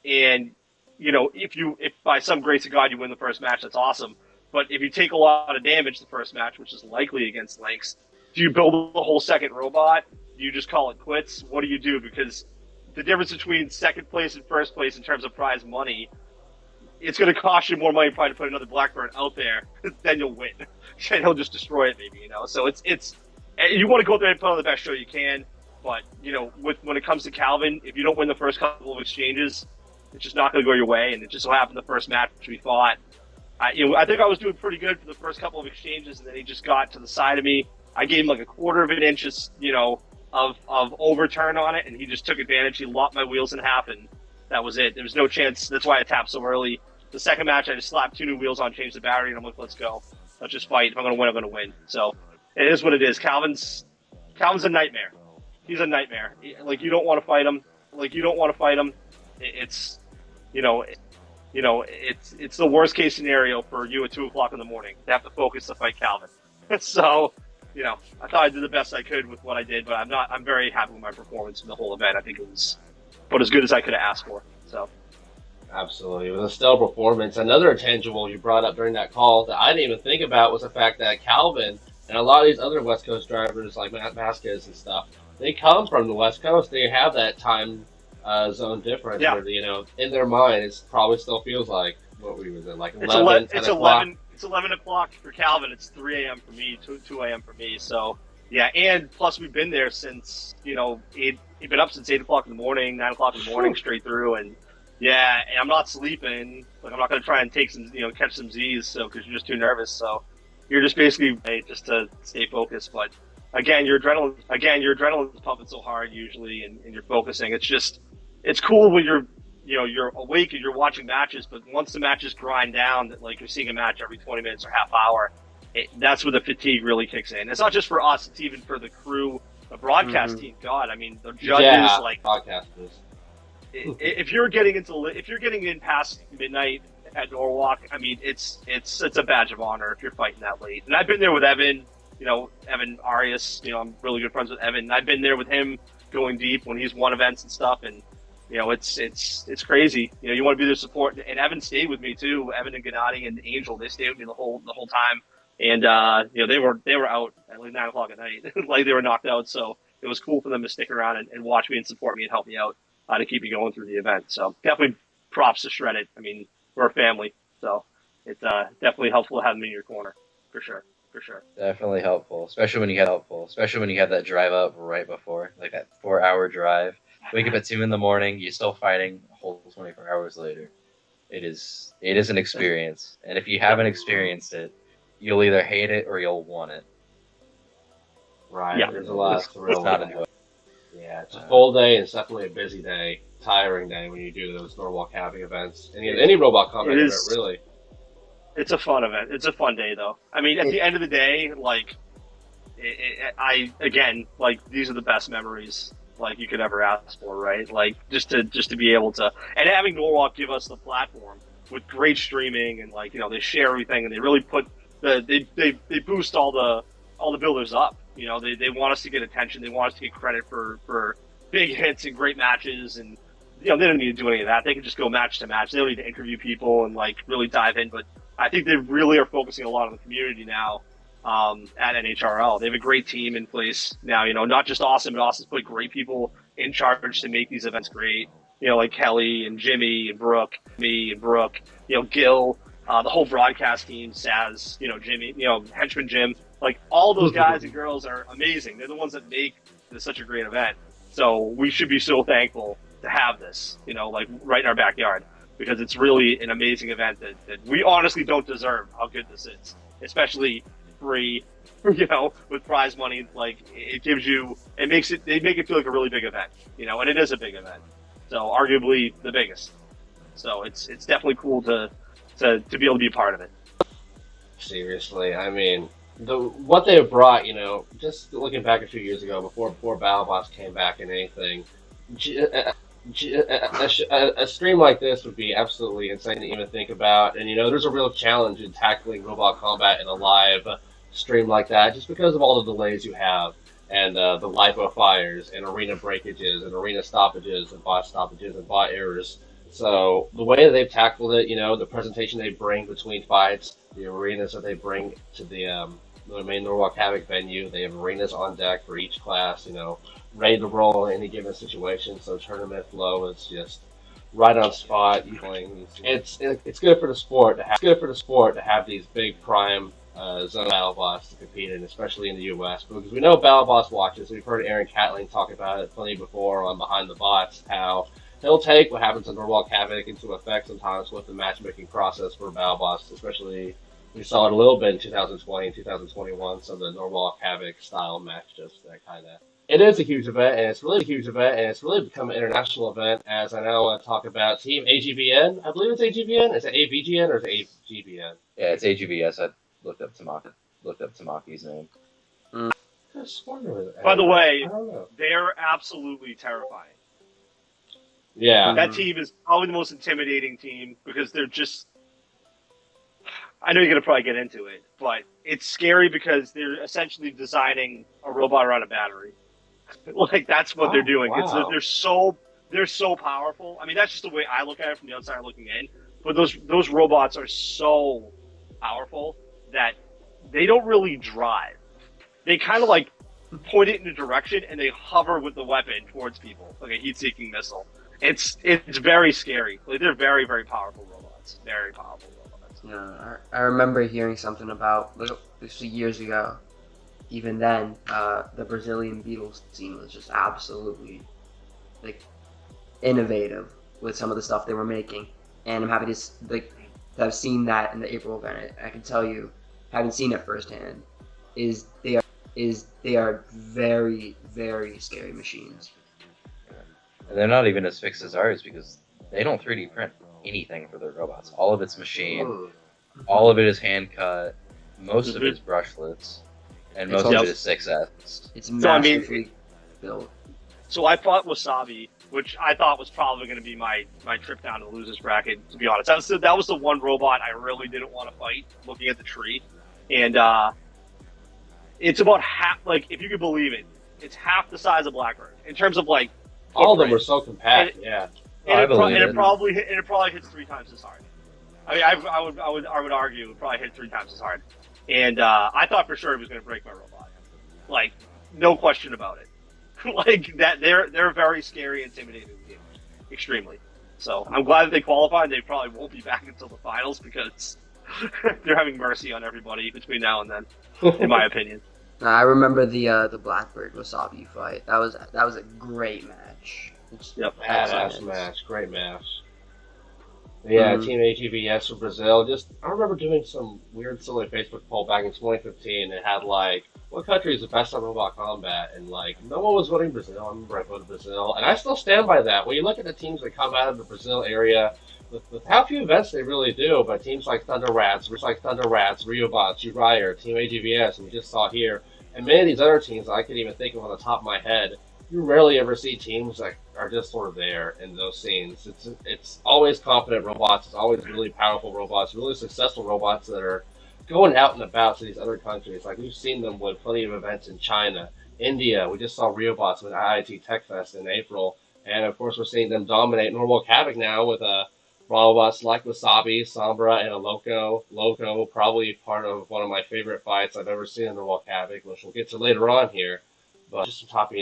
And, you know, if by some grace of God you win the first match, that's awesome. But if you take a lot of damage the first match, which is likely against Lynx, do you build the whole second robot? Do you just call it quits? What do you do? Because the difference between second place and first place in terms of prize money, it's going to cost you more money probably to put another Blackbird out there than you'll win. And he'll just destroy it, maybe, you know. So it's you want to go out there and put on the best show you can, but, you know, when it comes to Calvin, if you don't win the first couple of exchanges, it's just not going to go your way. And it just so happened the first match we fought, you know, I think I was doing pretty good for the first couple of exchanges, and then he just got to the side of me. I gave him like a quarter of an inch, you know, of overturn on it, and he just took advantage. He lopped my wheels in half, and that was it. There was no chance. That's why I tapped so early. The second match, I just slapped 2 new wheels on, changed the battery, and I'm like, let's go. Let's just fight. If I'm going to win, I'm going to win. So it is what it is. Calvin's a nightmare. He's a nightmare. Like, you don't want to fight him. It's, you know, it's the worst case scenario for you at 2 o'clock in the morning to have to focus to fight Calvin. So, you know, I thought I did the best I could with what I did, but I'm very happy with my performance in the whole event. I think it was about as good as I could have asked for. So. Absolutely. It was a stellar performance. Another intangible you brought up during that call that I didn't even think about was the fact that Calvin and a lot of these other West Coast drivers like Vasquez and stuff, they come from the West Coast. They have that time zone difference where, you know, in their mind, it probably still feels like, what we was it, like 11, it's 11 o'clock for Calvin. It's 3 a.m. for me, 2 a.m. for me. So, yeah, and plus we've been there since, you know, he'd been up since 8 o'clock in the morning, 9 o'clock in the morning, straight through, and yeah, and I'm not sleeping. Like, I'm not going to try and take some, you know, catch some Z's, so, because you're just too nervous. So you're just basically just to stay focused. But again, your adrenaline's pumping so hard usually, and you're focusing. It's cool when you're awake and you're watching matches, but once the matches grind down, that, like, you're seeing a match every 20 minutes or half hour, that's where the fatigue really kicks in. It's not just for us; it's even for the crew, the broadcast team. God, I mean, the judges, like broadcasters. If you're getting in past midnight at Norwalk, I mean, it's a badge of honor if you're fighting that late. And I've been there with Evan, you know, Evan Arias. You know, I'm really good friends with Evan. And I've been there with him going deep when he's won events and stuff. And you know, it's crazy. You know, you want to be their support. And Evan stayed with me too. Evan and Gennady and Angel, they stayed with me the whole time. And you know, they were out at like 9 o'clock at night, like they were knocked out. So it was cool for them to stick around and watch me and support me and help me out. To keep me going through the event. So definitely props to Shredded. I mean, we're a family, so it's definitely helpful to have them in your corner, for sure. Definitely helpful, especially when you have that drive up right before, like that 4-hour drive. Wake up at 2 in the morning, you're still fighting a whole 24 hours later. It is an experience, and if you haven't experienced it, you'll either hate it or you'll want it. Right. Yeah. There's a lot of thrill. It's not enjoyable. Yeah, it's a full day, and it's definitely a busy day, tiring day when you do those Norwalk Havoc events. Any robot combat event, really. It's a fun event. It's a fun day, though. I mean, at the end of the day, like, these are the best memories, like, you could ever ask for, right? Like, just to be able to, and having Norwalk give us the platform with great streaming, and, like, you know, they share everything, and they really put they boost all the builders up. You know, they want us to get attention. They want us to get credit for big hits and great matches. And, you know, they don't need to do any of that. They can just go match to match. They don't need to interview people and, like, really dive in. But I think they really are focusing a lot on the community now at NHRL. They have a great team in place now, you know, not just Austin, but Austin's put great people in charge to make these events great. You know, like Kelly and Jimmy and Brooke, me and Brooke, you know, Gil, the whole broadcast team, Saz, you know, Jimmy, you know, Henchman Jim. Like, all those guys and girls are amazing. They're the ones that make this such a great event. So we should be so thankful to have this, like right in our backyard, because it's really an amazing event that we honestly don't deserve how good this is, especially free, with prize money. Like they make it feel like a really big event, and it is a big event. So arguably the biggest. So it's definitely cool to be able to be a part of it. Seriously, I mean, what they brought, just looking back a few years ago, before Battlebots came back and anything, a stream like this would be absolutely insane to even think about. And there's a real challenge in tackling robot combat in a live stream like that, just because of all the delays you have, and the lipo fires, and arena breakages, and arena stoppages, and bot errors. So the way that they've tackled it, the presentation they bring between fights, the arenas that they bring to the main Norwalk Havoc venue, they have arenas on deck for each class, ready to roll in any given situation. So tournament flow is just right on spot. It's good for the sport to have these big prime zone Battlebots to compete in, especially in the U.S. Because we know Battlebots watches. We've heard Aaron Catling talk about it plenty before on Behind the Bots, how he'll take what happens in Norwalk Havoc into effect sometimes with the matchmaking process for Battlebots, especially we saw it a little bit in 2020 and 2021, some of the Norwalk Havoc style matches, that kind of. It is a huge event, and it's really become an international event, as I now want to talk about Team AGBN. I believe it's AGBN. Is it AVGN or is it AGBN? Yeah, it's AGBS. I looked up Tamaki's name. By the way, they're absolutely terrifying. Yeah. That team is probably the most intimidating team because they're just... I know you're going to probably get into it, but it's scary because they're essentially designing a robot around a battery. Like, that's what they're doing. Wow. They're so powerful. I mean, that's just the way I look at it from the outside looking in. But those robots are so powerful that they don't really drive. They kind of like point it in a direction and they hover with the weapon towards people, like a heat-seeking missile. It's very scary. Like, they're very, very powerful robots. Very powerful robots. Yeah, I remember hearing something about, this was years ago. Even then, the Brazilian Beatles scene was just absolutely innovative with some of the stuff they were making, and I'm happy to have seen that in the April event. I can tell you, having seen it firsthand, they are very, very scary machines. And they're not even as fixed as ours because they don't 3D print anything for their robots. All of it's machine. All of it is hand cut. Most of it is brushlets. And most of it is 6S. It's massively built. So I fought Wasabi, which I thought was probably going to be my trip down to the losers bracket, to be honest. That was the one robot I really didn't want to fight, looking at the tree. And it's about half, if you could believe it, it's half the size of Blackbird. In terms of, all of them were so compact, yeah. And it probably hits 3 times as hard. I mean, I would argue it probably hit 3 times as hard. And I thought for sure it was going to break my robot. No question about it. They're very scary, intimidating team, extremely. So I'm glad that they qualified. They probably won't be back until the finals because they're having mercy on everybody between now and then, in my opinion. I remember the Blackbird Wasabi fight. That was a great match. Yep, badass match, great match. Yeah, Team AGBS from Brazil. I remember doing some weird, silly Facebook poll back in 2015. It had what country is the best at robot combat? And no one was voting Brazil. I remember I voted Brazil, and I still stand by that. When you look at the teams that come out of the Brazil area, with how few events they really do, but teams like Thunder Rats, Riobots, Uriah, Team AGBS, and we just saw here, and many of these other teams I could even think of on the top of my head, you rarely ever see teams that are just sort of there in those scenes. It's always competent robots. It's always really powerful robots, really successful robots that are going out and about to these other countries. We've seen them with plenty of events in China, India. We just saw Riobots with IIT Tech Fest in April, and of course we're seeing them dominate Norwalk Havoc now with robots like Wasabi, Sombra, and a Loco. Loco, probably part of one of my favorite fights I've ever seen in Norwalk Havoc, which we'll get to later on here. But just on top,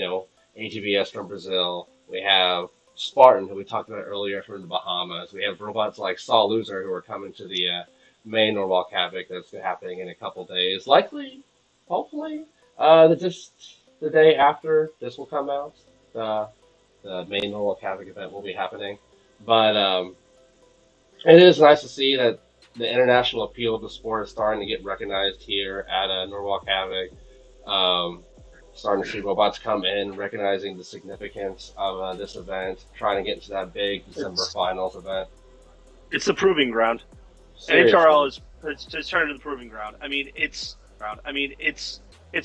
AGBS from Brazil. We have Spartan, who we talked about earlier, from the Bahamas. We have robots like Saw Loser, who are coming to the main Norwalk Havoc that's happening in a couple days. Likely, hopefully, the day after this will come out. the main Norwalk Havoc event will be happening. But it is nice to see that the international appeal of the sport is starting to get recognized here at Norwalk Havoc. Starting to see robots come in, recognizing the significance of this event, trying to get into that big December finals event. It's the proving ground. Seriously. NHRL is turned into the proving ground. I mean, it's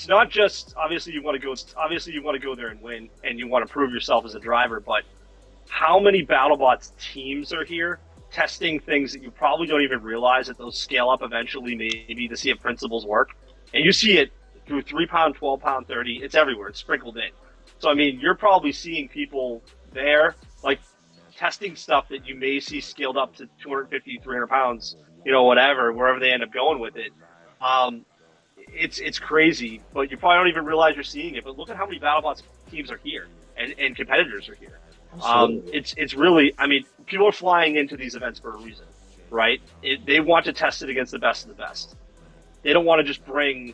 not just obviously you want to go there and win, and you want to prove yourself as a driver, but how many Battlebots teams are here testing things that you probably don't even realize that those scale up eventually, maybe to see if principles work, and you see it through 3-pound, 12-pound, 30. It's everywhere. It's sprinkled in. So I mean, you're probably seeing people there like testing stuff that you may see scaled up to 250, 300 pounds, whatever, wherever they end up going with it. It's crazy, but you probably don't even realize you're seeing it. But look at how many BattleBots teams are here and competitors are here. It's really, I mean, people are flying into these events for a reason, right? They want to test it against the best of the best. They don't want to just bring,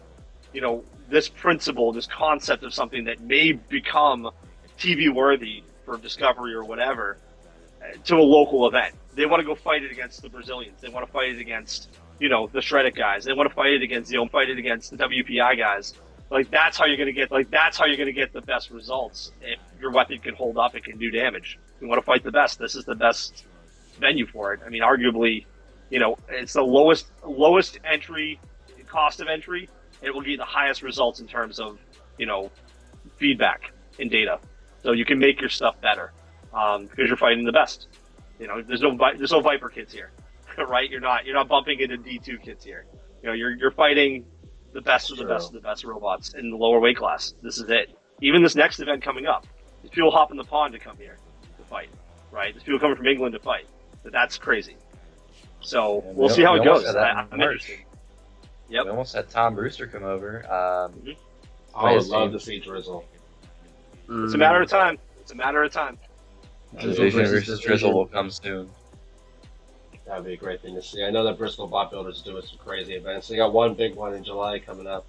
this principle, this concept of something that may become TV worthy for Discovery or whatever to a local event. They want to go fight it against the Brazilians. They want to fight it against, the shredded guys. They want to fight it against, the WPI guys. Like that's how you're going to get the best results. If your weapon can hold up, it can do damage. You want to fight the best. This is the best venue for it. I mean, arguably, it's the lowest entry cost of entry. It will give you the highest results in terms of, feedback and data. So you can make your stuff better because you're fighting the best. There's no Viper kits here, right? You're not bumping into D2 kits here. You're fighting the best of the best of the best robots in the lower weight class. This is it. Even this next event coming up, there's people hopping the pond to come here to fight, right? There's people coming from England to fight. That's crazy. So we'll see how it goes. I'm interested. Yep. We almost had Tom Brewster come over. I would love to see Drizzle. It's a matter of time. Division versus Drizzle will come soon. That would be a great thing to see. I know that Bristol Bot Builders is doing some crazy events. They got one big one in July coming up.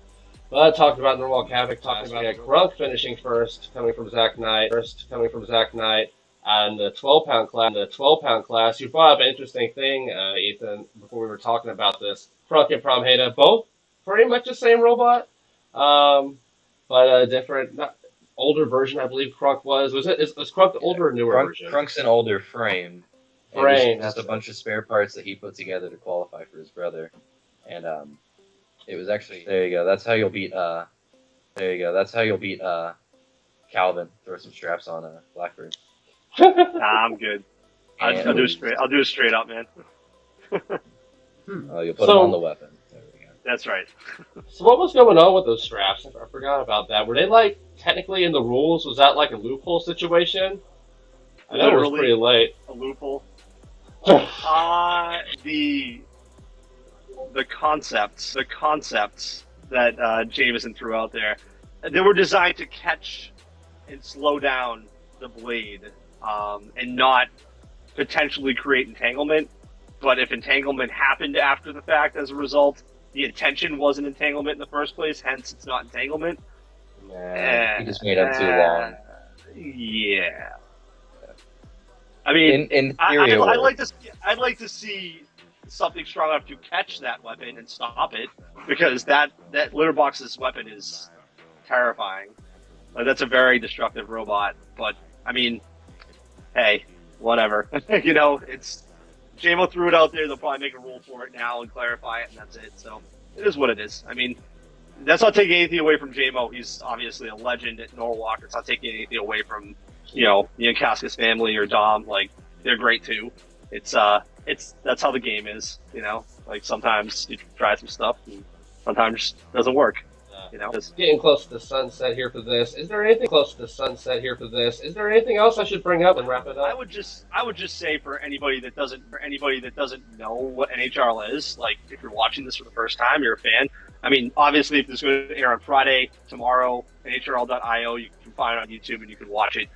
But talking about Norwalk Havoc, talking about Crunk finishing first, coming from Zach Knight, and the 12-pound class. You brought up an interesting thing, Ethan, before we were talking about this. Crunk and Promheda, both pretty much the same robot, but a different, older version, I believe Crunk was. Was Crunk the older or newer version? Crunk's an older frame. Just a bunch of spare parts that he put together to qualify for his brother, and it was actually there you go. That's how you'll beat Calvin. Throw some straps on Blackbird. I'm good. I'll do it straight up, man. You'll put them on the weapon. There we go. That's right. So what was going on with those straps? I forgot about that. Were they technically in the rules? Was that a loophole situation? I know it was pretty late. A loophole. The concepts that Jameson threw out there, they were designed to catch and slow down the blade, and not potentially create entanglement. But if entanglement happened after the fact as a result, the intention wasn't entanglement in the first place, hence it's not entanglement. He just made them too long. Yeah. I mean, in theory, I'd like to see something strong enough to catch that weapon and stop it, because that Litterbox's weapon is terrifying. That's a very destructive robot. But I mean, hey, whatever. It's JMO threw it out there. They'll probably make a rule for it now and clarify it, and that's it. So it is what it is. I mean, that's not taking anything away from JMO. He's obviously a legend at Norwalk. It's not taking anything away from Ian Casca's family or Dom. They're great too. That's how the game is. Sometimes you try some stuff and sometimes it just doesn't work. Getting close to the sunset here for this. Is there anything else I should bring up and wrap it up? I would just say for anybody that doesn't know what NHRL is, if you're watching this for the first time, you're a fan. I mean, obviously, if this is going to air on Friday, tomorrow, NHRL.io, you can find it on YouTube and you can watch it.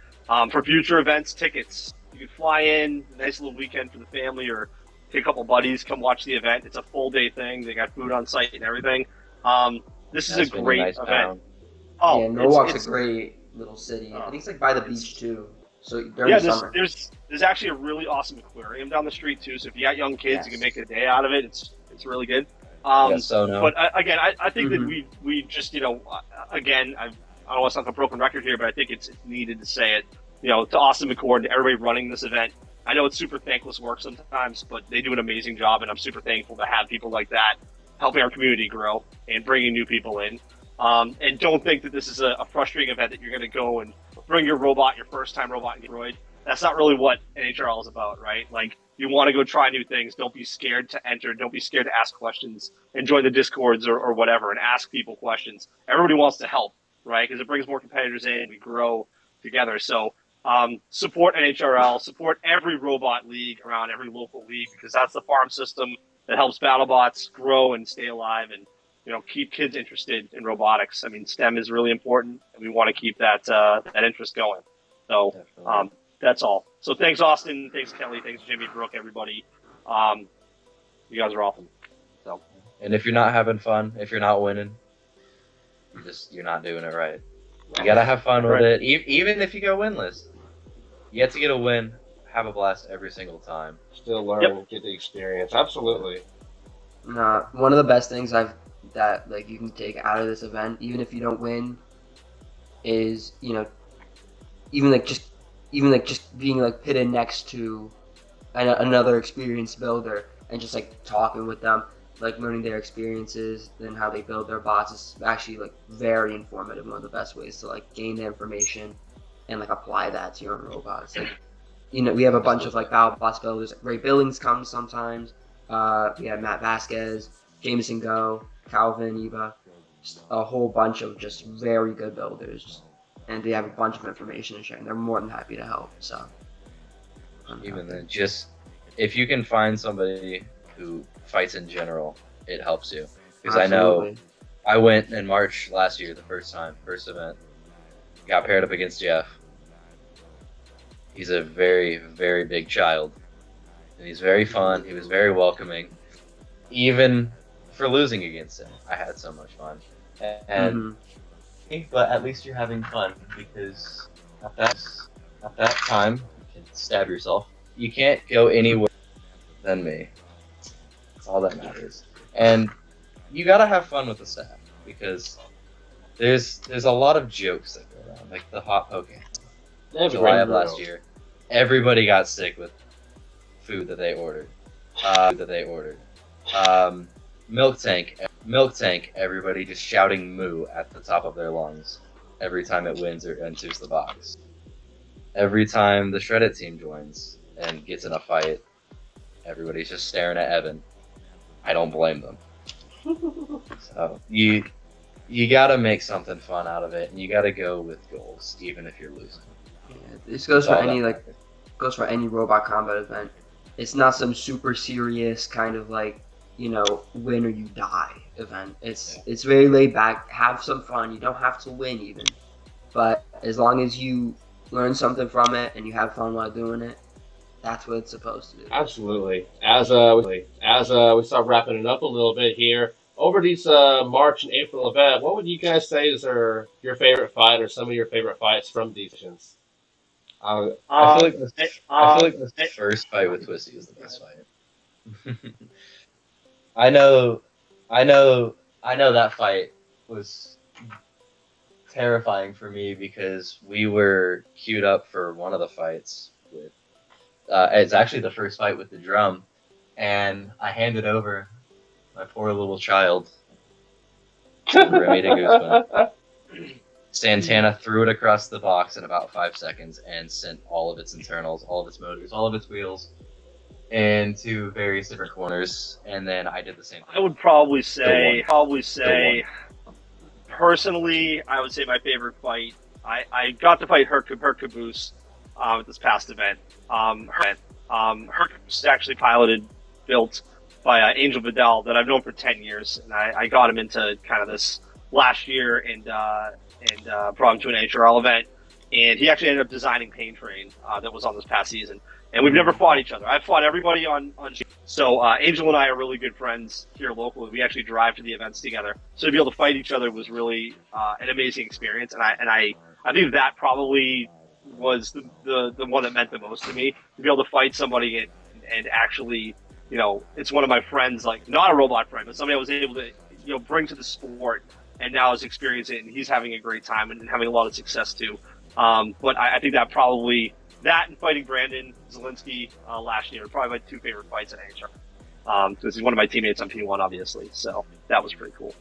For future events, tickets, you can fly in, nice little weekend for the family, or take a couple buddies, come watch the event. It's a full day thing. They got food on site and everything. This is a great event. Oh, yeah, Norwalk's a little city. Oh. I think it's like by the beach too. So during Yeah, the summer. there's actually a really awesome aquarium down the street too. So if you got young kids, you can make a day out of it. It's really good. So no. But again, I think Mm-hmm. that we just again I don't want to sound like a broken record here, but I think it's needed to say it. To Austin McCord, to everybody running this event. I know it's super thankless work sometimes, but they do an amazing job, and I'm super thankful to have people like that helping our community grow and bringing new people in. And don't think that this is a frustrating event that you're going to go and bring your first time robot, and get destroyed. That's not really what NHRL is about, right? Like, you want to go try new things. Don't be scared to enter. Don't be scared to ask questions and join the Discords or whatever and ask people questions. Everybody wants to help, right? Because it brings more competitors in and we grow together. So support NHRL, support every robot league around every local league, because that's the farm system that helps Battlebots grow and stay alive and keep kids interested in robotics. I mean, STEM is really important, and we want to keep that interest going. So that's all. So thanks, Austin. Thanks, Kelly. Thanks, Jimmy, Brooke, everybody. You guys are awesome. So. And if you're not having fun, if you're not winning, you're not doing it right. You gotta have fun with it, even if you go winless. You have to get a win, have a blast every single time. Still learn, get the experience. Absolutely. One of the best things that you can take out of this event, even if you don't win, is even just being pitted next to another experienced builder and just talking with them, learning their experiences and how they build their bots is actually very informative. One of the best ways to gain the information and apply that to your own robots. We have a bunch of Battlebots builders. Ray Billings comes sometimes. We have Matt Vasquez, Jameson Go, Calvin, Eva, just a whole bunch of just very good builders, and they have a bunch of information to share, and they're more than happy to help. So, even then, just if you can find somebody who fights in general, it helps you. Because I know I went in March last year, the first event, got paired up against Jeff. He's a very, very big child, and he's very fun. He was very welcoming, even for losing against him. I had so much fun, and but at least you're having fun, because at that time you can stab yourself. You can't go anywhere than me. That's all that matters, and you gotta have fun with the staff, because there's a lot of jokes that go around, like the hot poke. July of last year, everybody got sick with food that they ordered. Milk tank. Everybody just shouting "moo" at the top of their lungs every time it wins or enters the box. Every time the Shredded team joins and gets in a fight, everybody's just staring at Evan. I don't blame them. So you gotta make something fun out of it, and you gotta go with goals, even if you're losing. Yeah, this goes for any robot combat event. It's not some super serious kind of win or you die event. It's very laid back. Have some fun. You don't have to win even, but as long as you learn something from it and you have fun while doing it, that's what it's supposed to do. Absolutely. As we start wrapping it up a little bit here, over these March and April event, what would you guys say is your favorite fight or some of your favorite fights from these sessions? I feel like the first fight with Twisty is the best fight. I know that fight was terrifying for me, because we were queued up for one of the fights with it's actually the first fight with the drum, and I handed over my poor little child to Remy de Guzman. Santana threw it across the box in about 5 seconds and sent all of its internals, all of its motors, all of its wheels into various different corners, and then I did the same thing. I would probably say, personally, I would say my favorite fight, I got to fight her caboose at this past event. Her caboose is actually built by Angel Vidal, that I've known for 10 years, and I got him into kind of this last year and brought him to an HRL event, and he actually ended up designing Pain Train that was on this past season. And we've never fought each other. I've fought everybody on. So Angel and I are really good friends here locally. We actually drive to the events together. So to be able to fight each other was really an amazing experience. And I I think that probably was the one that meant the most to me, to be able to fight somebody and actually, it's one of my friends, like not a robot friend, but somebody I was able to, bring to the sport, and now is experiencing it, and he's having a great time and having a lot of success too. But I think that probably, that and fighting Brandon Zielinski last year are probably my two favorite fights in AHR. Because he's one of my teammates on P1, obviously, so that was pretty cool.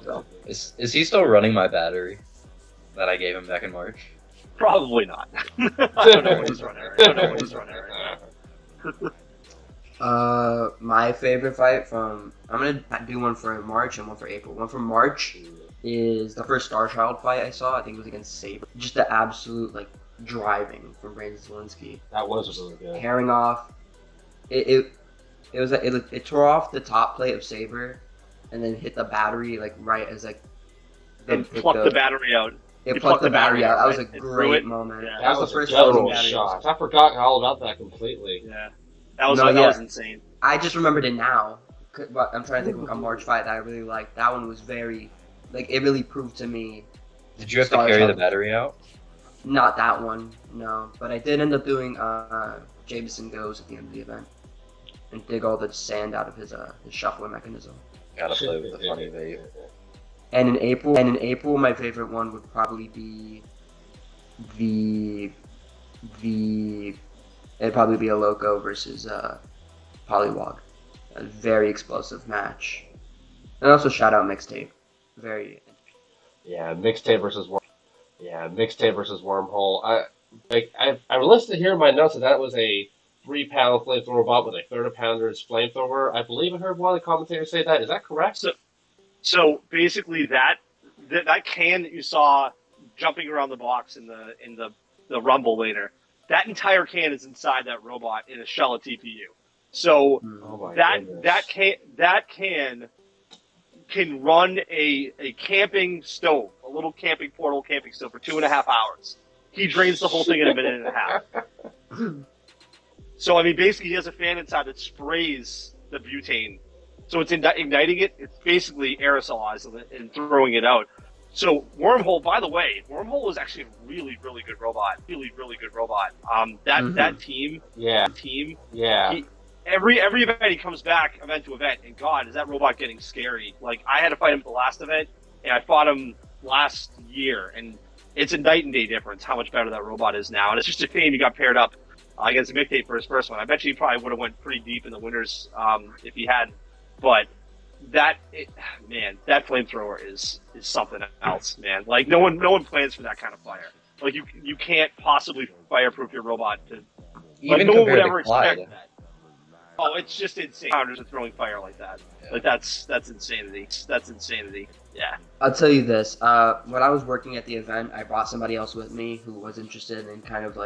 So Is he still running my battery that I gave him back in March? probably not. I don't know what he's running right now. My favorite fight from, I'm gonna do one for March and one for April. One for March is the first Star Child fight I saw. I think it was against Saber. Just the absolute driving from Brandon Zielinski. That was really good. Pairing off, it tore off the top plate of Saber, and then hit the battery right as And plucked the battery out. It plucked the battery out. That was a right? great moment. Yeah. That was a the first guttural battery. shot. I forgot all about that completely. Yeah, that was No, that yeah. was insane. I just remembered it now. But I'm trying to think of a March fight that I really liked. That one was very, it really proved to me. Did you have to Star carry Child. the battery out? Not that one, no. But I did end up doing Jameson Goes at the end of the event. And dig all the sand out of his shuffler mechanism. Gotta play with the funny vape. And in April, my favorite one would probably be it'd probably be a Loco versus Polywog. A very explosive match. And also shout out Mixtape. Very. Yeah, Mixtape versus Wormhole. I listed here in my notes that was a 3-pound flamethrower bot with a 30-pounder's flamethrower. I believe I heard one of the commentators say that. Is that correct? So basically, that can that you saw jumping around the box in the Rumble later, that entire can is inside that robot in a shell of TPU. So that can run a camping stove, a little camping portable camping stove for 2.5 hours. He drains the whole thing in a minute and a half. So I mean, basically, he has a fan inside that sprays the butane. So it's igniting it. It's basically aerosolizing it and throwing it out. So Wormhole, by the way, Wormhole is actually a really, really good robot. Really, really good robot. That team. Yeah. Every event he comes back, event to event, and God, is that robot getting scary. I had to fight him at the last event, and I fought him last year, and it's a night and day difference how much better that robot is now. And it's just a shame he got paired up against Mixtape for his first one. I bet you he probably would have went pretty deep in the winners if he hadn't. But that flamethrower is something else, man. No one plans for that kind of fire. You can't possibly fireproof your robot to. Even no one would compared ever to Clyde. expect that. Oh, it's just insane. Founders are throwing fire like that. Yeah. That's insanity. That's insanity. Yeah. I'll tell you this. When I was working at the event, I brought somebody else with me who was interested in kind of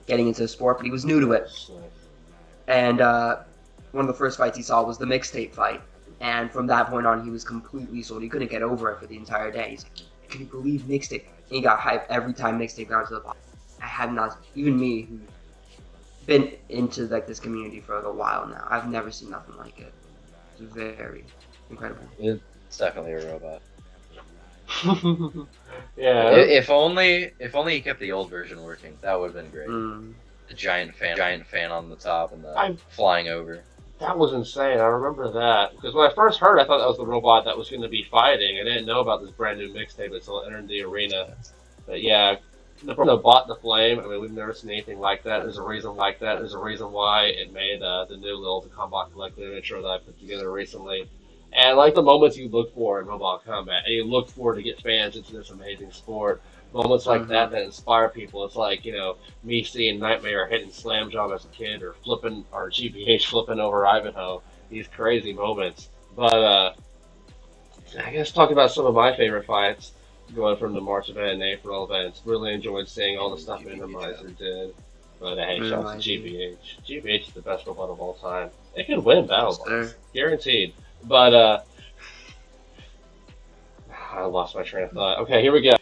getting into the sport, but he was new to it. And one of the first fights he saw was the Mixtape fight. And from that point on, he was completely sold. He couldn't get over it for the entire day. He's like, can you believe Mixtape? And he got hyped every time Mixtape got to the box. I had not, even me, who's been into this community for a while now, I've never seen nothing like it. It's very incredible. It's definitely a robot. Yeah. If only he kept the old version working, that would have been great. The giant fan on the top and the flying over. That was insane. I remember that. Because when I first heard, I thought that was the robot that was going to be fighting. I didn't know about this brand new Mixtape until it entered the arena. But yeah, the bot the flame, I mean, we've never seen anything like that. There's a reason why it made the new little Combot Collective intro that I put together recently. And the moments you look for in mobile combat, and you look for to get fans into this amazing sport. Moments like that inspire people. It's me seeing Nightmare hitting Slam Jump as a kid, or GBH flipping over Ivanhoe. These crazy moments. But I guess talking about some of my favorite fights, going from the March event and April events. Really enjoyed seeing all the stuff Minimizer did. But hey, shout out to GBH. GBH is the best robot of all time. They could win Battlebots. Guaranteed. But I lost my train of thought. Okay, here we go.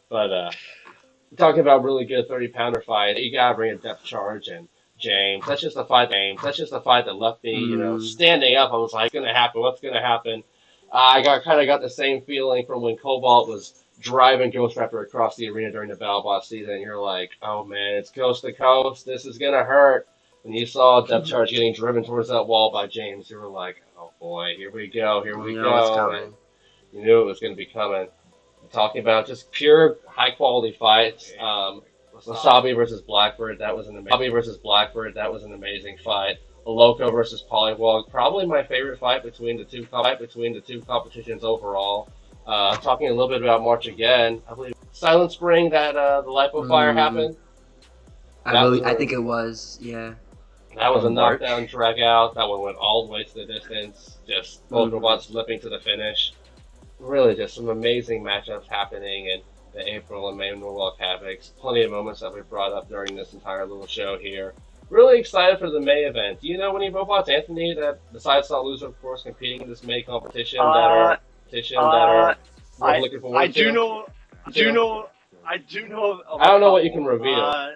But talking about really good 30-pounder fight, you gotta bring a depth charge and James. That's just the fight that left me, standing up. I was like, what's gonna happen? I kind of got the same feeling from when Cobalt was driving Ghost Raptor across the arena during the Battlebot season. You're like, oh man, it's coast to coast. This is gonna hurt. When you saw Depth Charge getting driven towards that wall by James, you were like, oh boy, here we go, here we go. It's coming. You knew it was going to be coming. I'm talking about just pure high quality fights. Wasabi versus Blackbird, that was an amazing fight. Loco versus Polywog, probably my favorite fight between the two competitions overall. Talking a little bit about March again, I believe Silent Spring that the Lipo Fire happened. I think it was, yeah. That was a knockdown drag out. That one went all the way to the distance. Just both robots lipping to the finish. Really just some amazing matchups happening in the April and May Norwalk Havocs. Plenty of moments that we brought up during this entire little show here. Really excited for the May event. Do you know any robots, Anthony, that besides Saw Loser, of course, competing in this May competition that are looking forward to? I do know. I don't know what you can reveal.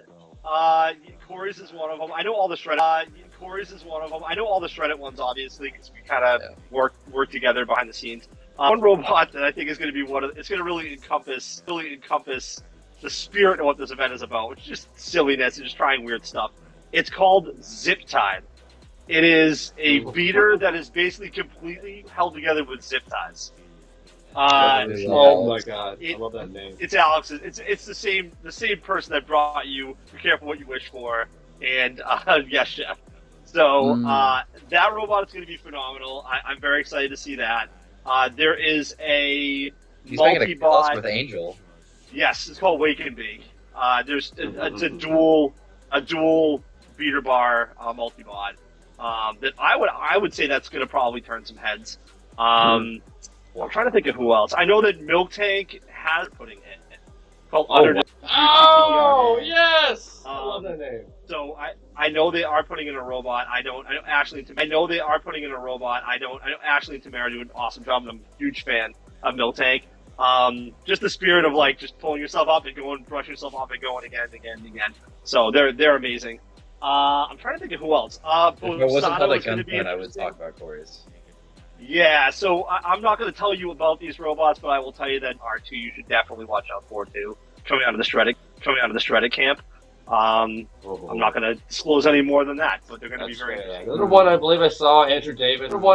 Corey's is one of them. I know all the shredded. Corey's is one of them. I know all the shredded ones, obviously, because we kind of work together behind the scenes. One robot that I think is going to be it's going to really encompass the spirit of what this event is about, which is just silliness and just trying weird stuff. It's called Zip Tied. It is a beater that is basically completely held together with zip ties. Oh my god, I love that name. It's Alex. It's the same person that brought you Be Careful What You Wish For and Yes Chef. So that robot is going to be phenomenal. I'm very excited to see that. There is a multi-bot with Angel. Yes, it's called Wake and Bake. It's a dual beater bar multi-bot. That I would say that's going to probably turn some heads. I'm trying to think of who else. I know that Milk Tank has putting it called Under. Oh yes, I love that name. So I know they are putting in a robot. I know Ashley and Tamara. I know they are putting in a robot. I know Ashley and Tamara do an awesome job, and I'm a huge fan of Milk Tank. Just the spirit of like just pulling yourself up and going, brushing yourself off and going again. So they're amazing. I'm trying to think of who else. If it wasn't Public Gunpoint, I would talk about Corey's. Yeah, so I'm not going to tell you about these robots, but I will tell you that R2 you should definitely watch out for too. Coming out of the shredded camp. I'm not going to disclose any more than that, but they're going to be very interesting. Another one I believe I saw Andrew Davis. Of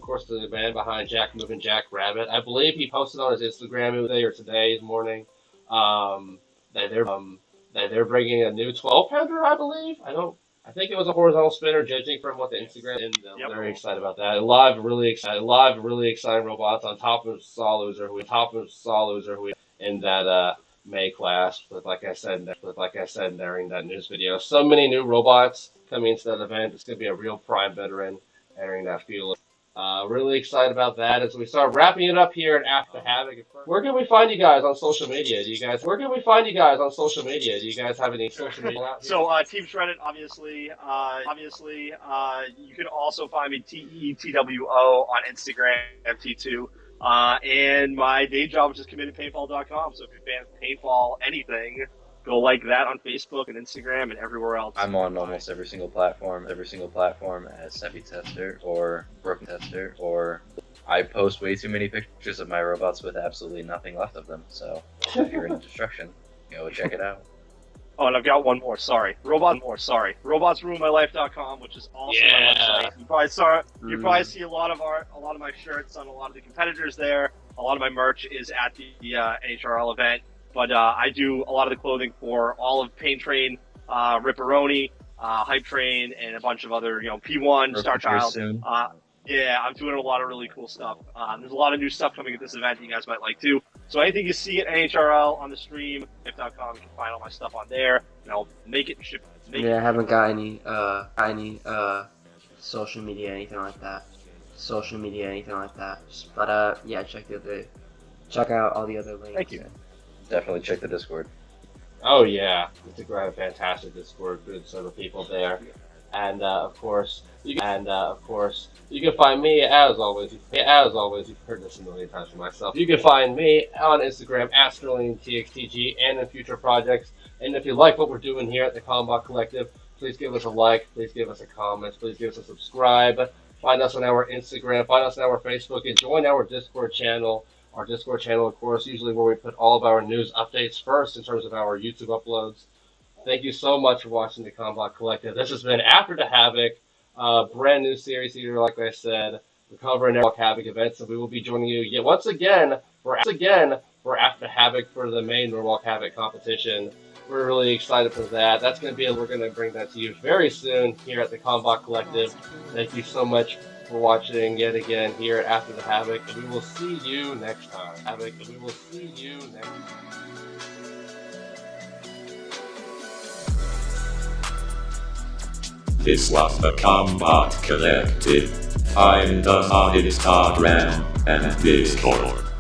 course, the man behind Jack Moving Jack Rabbit. I believe he posted on his Instagram today's morning that they're bringing a new 12-pounder. I believe. I think it was a horizontal spinner, judging from what the Instagram. And I'm very excited about that. A lot of really exciting robots on top of Saw Loser, who in that May class. But like I said during that news video, so many new robots coming into that event. It's gonna be a real prime veteran entering that field. Really excited about that as we start wrapping it up here at After the Havoc. Where can we find you guys on social media? Do you guys have any social media? So Team Shredded, obviously. You can also find me TETWO on Instagram, T2. And my day job, which is committedpaintball.com. So if you're a fan of paintball, anything, go like that on Facebook and Instagram and everywhere else. I'm on almost every single platform as Sevi Tester or Broken Tester, or I post way too many pictures of my robots with absolutely nothing left of them. So if you're into destruction, go check it out. Oh, and I've got one more. Sorry, robotsruinmylife.com, which is also my website. You probably see a lot of my shirts on a lot of the competitors there. A lot of my merch is at the NHRL event. But I do a lot of the clothing for all of Pain Train, Ripperoni, Hype Train, and a bunch of other, P1, Star Child. Yeah, I'm doing a lot of really cool stuff. There's a lot of new stuff coming at this event that you guys might like too. So anything you see at NHRL on the stream, if.com, you can find all my stuff on there. Make it and ship it. I haven't got any social media, anything like that. But yeah, check out all the other links. Thank you. Definitely check the Discord. Oh yeah, it's a great, fantastic Discord, good set of people there, and of course, you can find me as always. You've heard this a million times from myself. You can find me on Instagram at SterlingTXTG and in future projects. And if you like what we're doing here at the Combot Collective, please give us a like, please give us a comment, please give us a subscribe. Find us on our Instagram, find us on our Facebook, and join our Discord channel. Our Discord channel, of course, usually where we put all of our news updates first in terms of our YouTube uploads. Thank you so much for watching the Combot Collective. This has been After the Havoc, brand new series here, like I said. We're covering Norwalk Havoc events, and we will be joining you yet once again for After the Havoc for the main Norwalk Havoc competition. We're really excited for that. That's going to be, we're going to bring that to you very soon here at the Combot Collective. Thank you so much for watching yet again here at After the Havoc, and we will see you next time. This was the Combot Collective. Find us on Instagram and Discord.